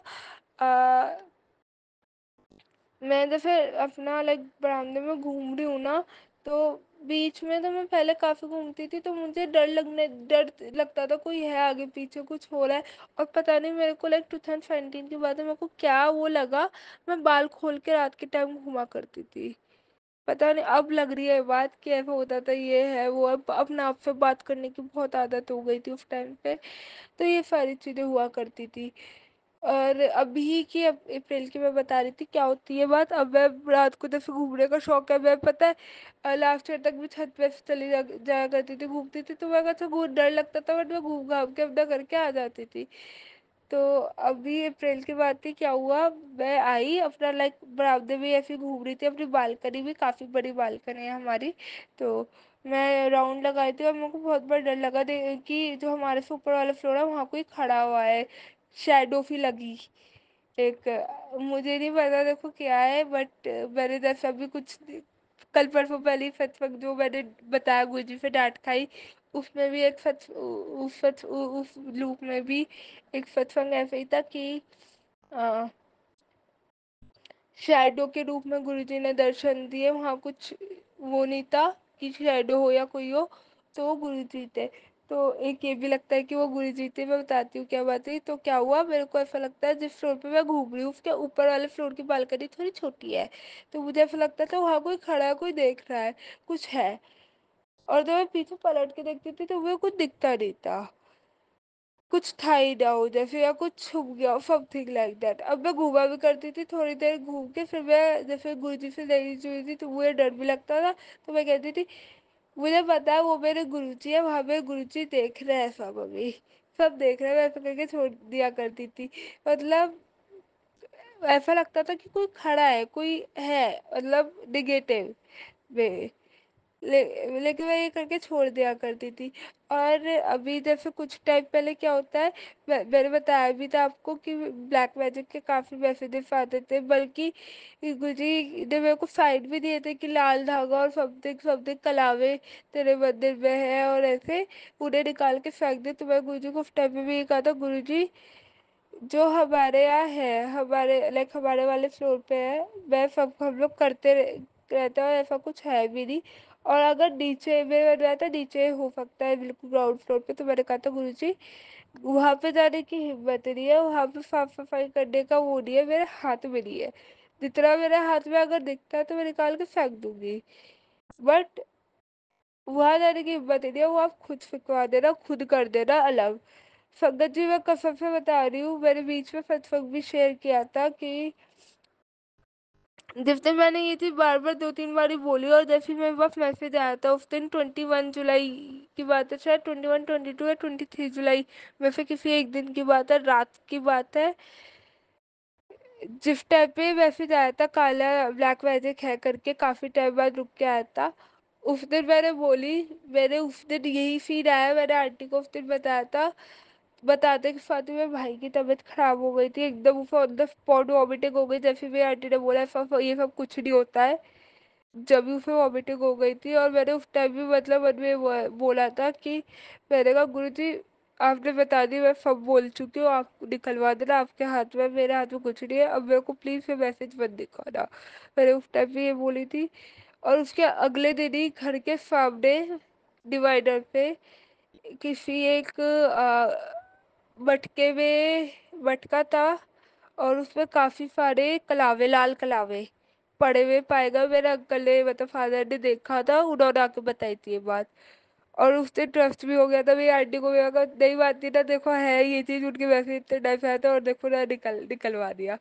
मैं जैसे अपना लाइक बरामदे में घूम रही हूँ ना, तो बीच में तो मैं पहले काफ़ी घूमती थी, तो मुझे डर लगता था कोई है आगे पीछे, कुछ हो रहा है। और पता नहीं मेरे को लाइक 2017 की बात है, मेरे को क्या वो लगा, मैं बाल खोल के रात के टाइम घुमा करती थी। पता नहीं अब लग रही है बात कि ऐसा होता था, ये है वो है। अब अपने आप से बात करने की बहुत आदत हो गई थी उस टाइम पे, तो ये सारी चीज़ें हुआ करती थी। और अभी की अप्रैल की मैं बता रही थी क्या होती है बात। अब मैं रात को जैसे घूमने का शौक है, मैं पता है लास्ट ईयर तक भी छत पे से चली जाया करती थी, घूमती थी, तो मैं अच्छा बहुत डर लगता था, बट मैं घूम घाम के अपना करके आ जाती थी। तो अभी अप्रैल की बात थी, क्या हुआ, मैं आई अपना लाइक बरामदे में ऐसे ही घूम रही थी, अपनी बालकनी भी काफ़ी बड़ी बालकनी है हमारी। तो मैं राउंड लगाई थी, और मेरे को बहुत बड़ा डर लगा कि जो हमारे से ऊपर वाला फ्लोर है वहाँ कोई खड़ा हुआ है, शैडो सी लगी एक। मुझे नहीं पता देखो क्या है, बट मैंने जैसा भी कुछ कल परसों पहले ही सच जो मैंने बताया गुरुजी से डांट खाई, उसमें भी एक सच उस सच उस लूप में भी एक सत्संग ऐसा ही था कि शैडो के रूप में गुरुजी ने दर्शन दिए, वहाँ कुछ वो नहीं था कि शैडो हो या कोई हो, तो वो गुरुजी थे। तो एक ये भी लगता है कि वो गुरुजी थे। मैं बताती हूँ क्या बात है। तो क्या हुआ, मेरे को ऐसा लगता है जिस फ्लोर पे मैं घूम रही हूँ उसके ऊपर वाले फ्लोर की बालकनी थोड़ी छोटी है, तो मुझे ऐसा लगता था वहाँ कोई खड़ा है, कोई देख रहा है, कुछ है। और जब मैं पीछे पलट के देखती थी तो वो कुछ दिखता नहीं था, कुछ था ही ना हो जैसे, या कुछ छुप गया, समथिंग लाइक दैट। अब मैं घूमा भी करती थी, थोड़ी देर घूम के फिर मैं जैसे गुरुजी से नहीं जुड़ी थी, तो मुझे डर भी लगता था। तो मैं कहती थी मुझे पता है वो मेरे गुरुजी है, वहाँ पे गुरुजी देख रहे हैं, सब देख रहे हैं, मैं ऐसा करके छोड़ दिया करती थी। मतलब ऐसा लगता था कि कोई खड़ा है, कोई है, मतलब निगेटिव वे। लेकिन मैं ये करके छोड़ दिया करती थी। और अभी जैसे कुछ टाइम पहले क्या होता है, मैंने बताया भी था आपको कि ब्लैक मैजिक के काफ़ी मैसेजेस आते थे, बल्कि गुरुजी ने मेरे को साइड भी दिए थे कि लाल धागा और समथिंग समथिंग कलावे तेरे मंदिर में है, और ऐसे उन्हें निकाल के फेंक दे। तो मैं गुरुजी को उस टाइम पे भी ये कहा था, गुरुजी जो हमारे यहाँ है, हमारे लाइक हमारे वाले फ्लोर पे है, वह सब हम लोग करते रहते हैं, और ऐसा कुछ है भी नहीं। और अगर नीचे में बन रहा था, नीचे हो सकता है बिल्कुल ग्राउंड फ्लोर पे, तो मैंने कहा था गुरुजी वहाँ पे जाने की हिम्मत नहीं है, वहाँ पे साफ सफाई करने का वो नहीं है, मेरे हाथ में नहीं है। जितना मेरे हाथ में अगर दिखता है तो मैं निकाल के फेंक दूंगी, बट वहां जाने की हिम्मत नहीं है, वो आप खुद फिकवा देना, खुद कर देना अलग। संगत जी मैं कसम से बता रही हूँ, मैंने बीच में सत्संग भी शेयर किया था कि जिस दिन मैंने ये चीज बार बार 2-3 बार ही बोली, और जैसे ही मेरे पास मैसेज आया था उस दिन 21 जुलाई की बात है, शायद 21, 22 या 23 जुलाई में से किसी एक दिन की बात है, रात की बात है। जिस टाइम पे मैसेज आया था काला ब्लैक मैजिक है करके, काफी टाइम बाद रुक के आया था, उस दिन मैंने बोली, मैंने उस दिन यही सीन आया, मैंने आंटी को उस दिन बताया था, बताते कि स्वाति में भाई की तबीयत खराब हो गई थी, एकदम उसे ऑन द स्पॉट वॉमिटिंग हो गई, जैसे भी आंटी ने बोला ये सब कुछ नहीं होता है, जब भी उसे वॉमिटिंग हो गई थी। और मैंने उस टाइम भी मतलब मन में बोला था कि मैंने कहा गुरु जी आपने बता दी, मैं सब बोल चुकी हूँ, आप निकलवा देना, आपके हाथ में, मेरे हाथ में कुछ नहीं है, अब मेरे को प्लीज फिर मैसेज मत दिखाना, मैंने उस टाइम भी ये बोली थी। और उसके अगले दिन ही घर के सामने डिवाइडर पे किसी एक मटके में मटका था, और उसमें काफी सारे कलावे, लाल कलावे पड़े हुए पाए गए। मेरे अंकल ने मतलब फादर ने देखा था, उन्होंने आके बताई थी ये बात, और उस दिन ट्रस्ट भी हो गया था मेरी आंटी को। मेरा नहीं बात थी ना, देखो है ये चीज उनके वैसे इतने टाइम से आया था, और देखो ना निकलवा दिया।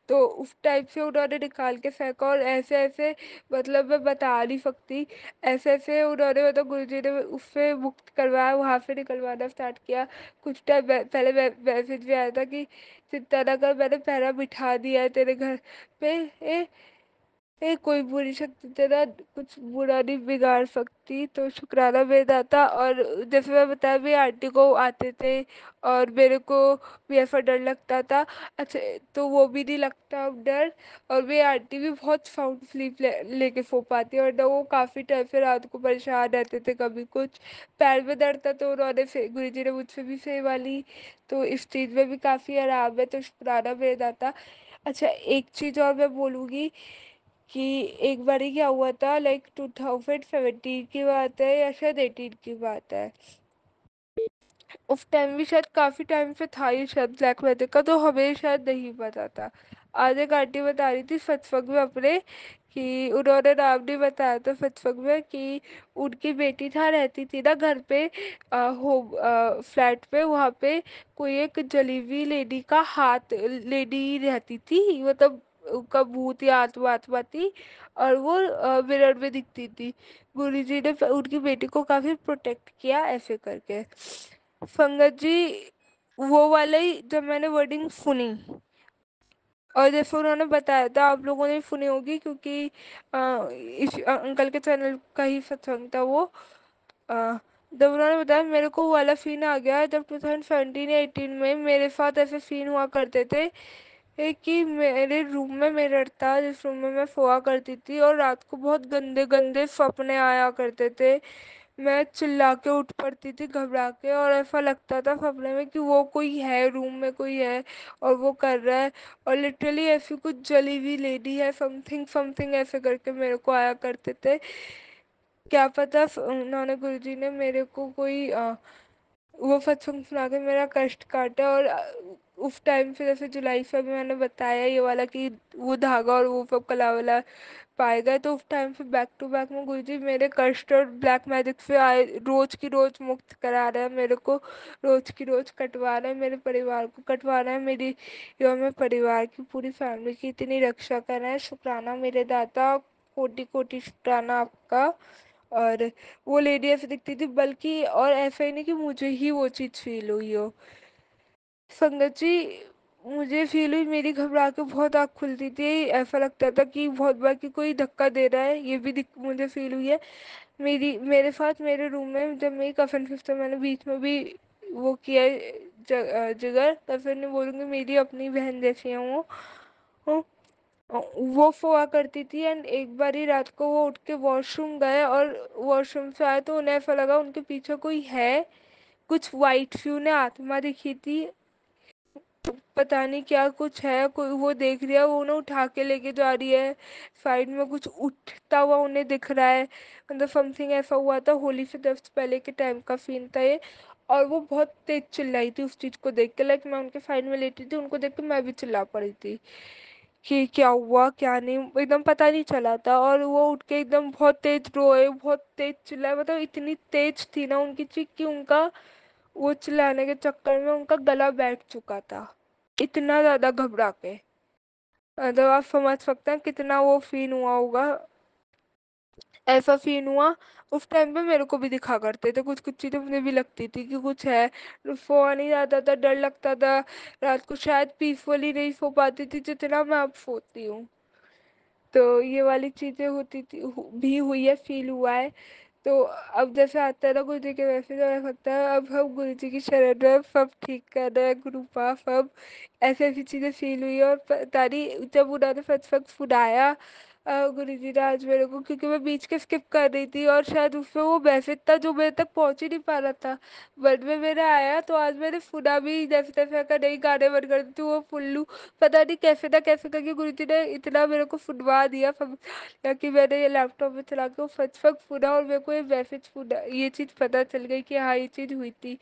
तो उस टाइप से उन्होंने निकाल के फेंका, और ऐसे ऐसे मतलब मैं बता नहीं सकती, ऐसे ऐसे उन्होंने मतलब गुरुजी ने उससे मुक्त करवाया, वहां से निकलवाना स्टार्ट किया। कुछ टाइम पहले मैसेज भी आया था कि चिंता न कर, मैंने पहरा बिठा दिया है तेरे घर पे, कोई बुरी शक्ति तेरा कुछ बुरा नहीं बिगाड़ सकती, तो शुक्राना बेदाता। और जैसे मैं बताया भी आंटी को आते थे, और मेरे को भी ऐसा डर लगता था। अच्छा, तो वो भी नहीं लगता अब डर। और वे आंटी भी बहुत साउंड स्लीप लेके सो पाती है, और ना वो काफ़ी टाइम से रात को परेशान रहते थे, कभी कुछ पैर में दर्द था तो उन्होंने गुरु जी ने मुझसे भी सेवा ली, तो इस चीज़ में भी काफ़ी आराम है, तो शुक्राना बेदाता। अच्छा, एक चीज़ और मैं बोलूँगी कि एक बारी क्या हुआ था, लाइक 2017 की बात है या शायद 18 की बात है, उस टाइम भी शायद काफी टाइम से था ये शायद ब्लैक मैजिक का, तो हमें शायद नहीं पता था। आज एक आंटी बता रही थी सत्संग में अपने कि उन्होंने नाम नहीं बताया था सत्संग में, कि उनकी बेटी था, रहती थी ना घर पे, होम फ्लैट पे, वहाँ पे कोई एक जली हुई लेडी का हाथ, लेडी रहती थी, मतलब उनका भूत या आत्मा आत्मा थी, और वो मिरर में दिखती थी। गुरुजी ने उनकी बेटी को काफी प्रोटेक्ट किया ऐसे करके। संगत जी वो वाला ही जब मैंने वर्डिंग सुनी, और जैसे उन्होंने बताया था, आप लोगों ने सुनी होगी क्योंकि इस अंकल के चैनल का ही सत्संग था वो, अ, जब उन्होंने बताया मेरे को वो वाला सीन आ गया जब 2017 या 18 में मेरे साथ ऐसे सीन हुआ करते थे, कि मेरे रूम में मिरर था जिस रूम में मैं सोया करती थी, और रात को बहुत गंदे गंदे सपने आया करते थे। मैं चिल्ला के उठ पड़ती थी घबरा के, और ऐसा लगता था सपने में कि वो कोई है, रूम में कोई है और वो कर रहा है, और लिटरली ऐसी कुछ जली हुई लेडी है, समथिंग समथिंग ऐसे करके मेरे को आया करते थे। क्या पता उन्होंने गुरुजी ने मेरे को कोई वो सत्संग सुना के मेरा कष्ट काटा। और उस टाइम से जैसे जुलाई से अभी मैंने बताया ये वाला कि वो धागा और वो सब कला वाला पाए गए, तो उस टाइम से बैक टू बैक में गुरुजी मेरे कष्ट और ब्लैक मैजिक से आए, रोज की रोज मुक्त करा रहे हैं मेरे को, रोज की रोज कटवा रहे हैं, मेरे परिवार को कटवा रहे हैं, मेरी एवं मेरे परिवार की पूरी फैमिली की इतनी रक्षा कर रहे हैं। शुक्राना मेरे दाता, कोटि कोटि शुक्राना आपका। और वो लेडी ऐसे दिखती थी, बल्कि और ऐसा ही नहीं कि मुझे ही वो चीज़ फील हुई हो। संगत जी मुझे फील हुई, मेरी घबरा के बहुत आँख खुलती थी, ऐसा लगता था कि बहुत बार कि कोई धक्का दे रहा है, ये भी मुझे फील हुई है। मेरे साथ मेरे रूम में जब मेरी कफन सिस्टर, मैंने बीच में भी वो किया है, जिगर तो फिर नहीं बोलूँगी, मेरी अपनी बहन जैसी है वो वो हुआ करती थी। एंड एक बार ही रात को वो उठ के वॉशरूम गए और वॉशरूम से आए तो उन्हें ऐसा लगा उनके पीछे कोई है, कुछ वाइट सी उन्हें आत्मा दिखी थी, पता नहीं क्या कुछ है, कोई वो देख रही है, वो उन्हें उठा के लेके जा रही है, साइड में कुछ उठता हुआ उन्हें दिख रहा है, मतलब समथिंग ऐसा हुआ था। होली से 10 पहले के टाइम का सीन था ये। और वो बहुत तेज चिल्लाई थी उस चीज़ को देख के, लाइक मैं उनके साइड में लेटी थी, उनको देख के मैं भी चिल्ला पड़ी थी कि क्या हुआ क्या नहीं, एकदम पता नहीं चला था। और वो उठ के एकदम बहुत तेज रोए, बहुत तेज चिल्लाए, मतलब इतनी तेज थी ना उनकी चीख कि उनका वो चिल्लाने के चक्कर में उनका गला बैठ चुका था, इतना ज्यादा घबरा के। मतलब आप समझ सकते हैं कितना वो फील हुआ होगा। ऐसा फील हुआ, उस टाइम पे मेरे को भी दिखा करते थे कुछ कुछ चीजें, मुझे भी लगती थी कि कुछ है, सो नहीं जाता था, डर लगता था, रात को शायद पीसफुली नहीं सो पाती थी जितना मैं अब सोती हूँ। तो ये वाली चीजें होती थी, भी हुई है, फील हुआ है। तो अब जैसे आता है ना गुरु जी के, वैसे तो ऐसा लगता है अब हम गुरु जी की शरण में सब ठीक कर रहे हैं, गुरु पास सब ऐसी ऐसी चीजें फील हुई। और तारी जब उन्होंने फट फट फुलाया गुरु जी ने आज मेरे को, क्योंकि मैं बीच के स्किप कर रही थी और शायद उसमें वो बेनिफिट था जो मेरे तक पहुंच ही नहीं पा रहा था, बट में मेरा आया तो आज मैंने फुला भी, जैसे तैसे का नहीं, गाने बंद कर दी वो फुल्लू, पता नहीं कैसे ना कैसे करके गुरु जी ने इतना मेरे को फुलवा दिया या कि मैंने ये लैपटॉप में चला के वो फट फुला और मेरे को ये मैसेज फुला, ये चीज़ पता चल गई कि हाँ ये चीज़ हुई थी।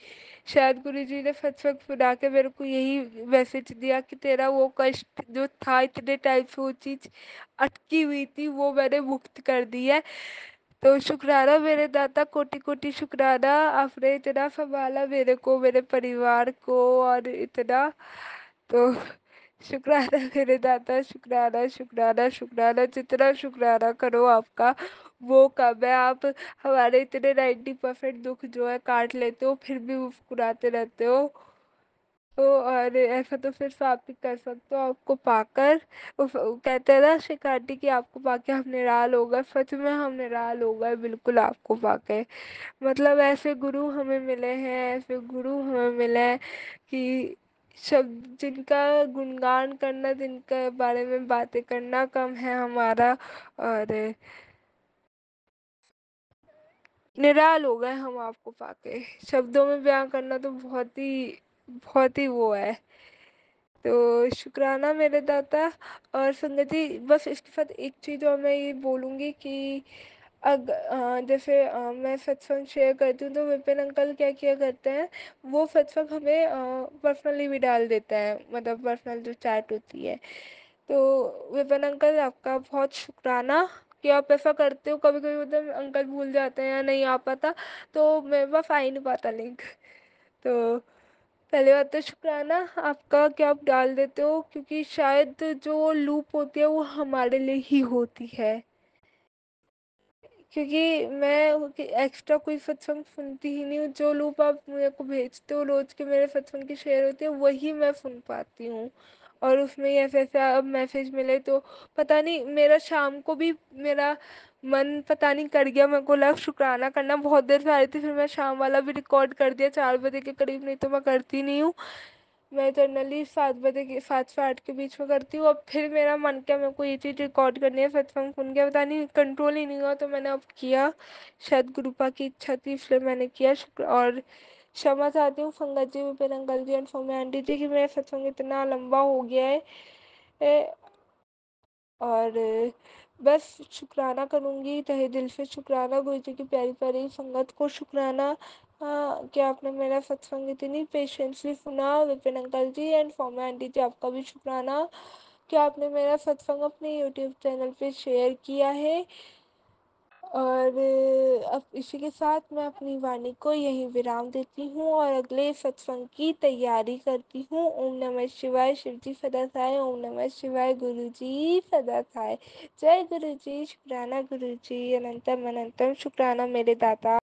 शायद गुरु जी ने फट फुला के मेरे को यही मैसेज दिया कि तेरा वो कष्ट जो था इतने टाइम से वो चीज़ अटकी हुई थी, वो मैंने मुक्त कर दी है। तो शुक्राना मेरे दाता, कोटि कोटि शुक्राना, आपने इतना संभाला मेरे को, मेरे परिवार को, और इतना। तो शुक्राना मेरे दाता, शुक्राना शुक्राना शुक्राना, जितना शुक्राना करो आपका वो कम है। आप हमारे इतने 90% दुख जो है काट लेते हो, फिर भी मुस्कुराते रहते हो। तो और ऐसा तो सिर्फ आप ही कर सकते हो, आपको पाकर कहते हैं ना शिकाटी कि आपको पाके हम निराल हो गए, सच में हम निराल हो गए बिल्कुल आपको पाके। मतलब ऐसे गुरु हमें मिले हैं, ऐसे गुरु हमें मिले हैं कि शब्द जिनका गुणगान करना, जिनके बारे में बातें करना कम है हमारा। और निराल हो गए हम आपको पाके, शब्दों में बयां करना तो बहुत ही वो है। तो शुक्राना मेरे दाता। और संगत जी बस इसके साथ एक चीज़ और मैं ये बोलूँगी कि जैसे मैं सत्संग शेयर करती हूँ तो विपिन अंकल क्या किया करते हैं, वो सत्संग हमें पर्सनली भी डाल देते हैं, मतलब पर्सनल जो चैट होती है। तो विपिन अंकल आपका बहुत शुक्राना कि आप ऐसा करते हो। कभी कभी मतलब अंकल भूल जाते हैं या नहीं आ पाता तो मेरे पास आ ही नहीं पाता लिंक। तो पहले बात तो शुक्राना आपका कि आप डाल देते हो, क्योंकि शायद जो लूप होती है वो हमारे लिए ही होती है। क्योंकि मैं एक्स्ट्रा कोई सत्संग सुनती ही नहीं हूँ, जो लूप आप मेरे को भेजते हो रोज के मेरे सत्संग की शेयर होती है वही मैं सुन पाती हूँ। और उसमें ही ऐसे ऐसे अब मैसेज मिले तो पता नहीं, मेरा शाम को भी मेरा मन पता नहीं कर गया, मेरे को लगा शुक्राना करना, बहुत देर से आ रही थी, फिर मैं शाम वाला भी रिकॉर्ड कर दिया 4 बजे के करीब, नहीं तो मैं करती नहीं हूँ। मैं जनरली 7 बजे के 7 से 8 के बीच में करती हूँ। अब फिर मेरा मन किया मेरे को ये चीज़ रिकॉर्ड करनी है, सत्संग सुन के पता नहीं कंट्रोल ही नहीं हुआ, तो मैंने अब किया। शायद गुरुपा की इच्छा थी इसलिए मैंने किया। शुक्र और क्षमा चाहती हूँ संगत जी, Vipin uncle ji and Saumya aunty ji कि मेरा सत्संग इतना लंबा हो गया है। और बस शुक्राना करूँगी तहे दिल से, शुक्राना गुरु जी की प्यारी प्यारी संगत को, शुक्राना कि आपने मेरा सत्संग इतनी पेशेंसली सुना। Vipin uncle ji and Saumya aunty ji आपका भी शुक्राना कि आपने मेरा सत्संग अपने यूट्यूब चैनल पे शेयर किया है। और अब इसी के साथ मैं अपनी वाणी को यहीं विराम देती हूँ और अगले सत्संग की तैयारी करती हूँ। ओम नमः शिवाय, शिव जी सदा थाय। ओम नमः शिवाय, गुरु जी सदा थाय। जय गुरु जी, शुक्राना गुरु जी, अनंतम अनंतम शुक्राना मेरे दाता।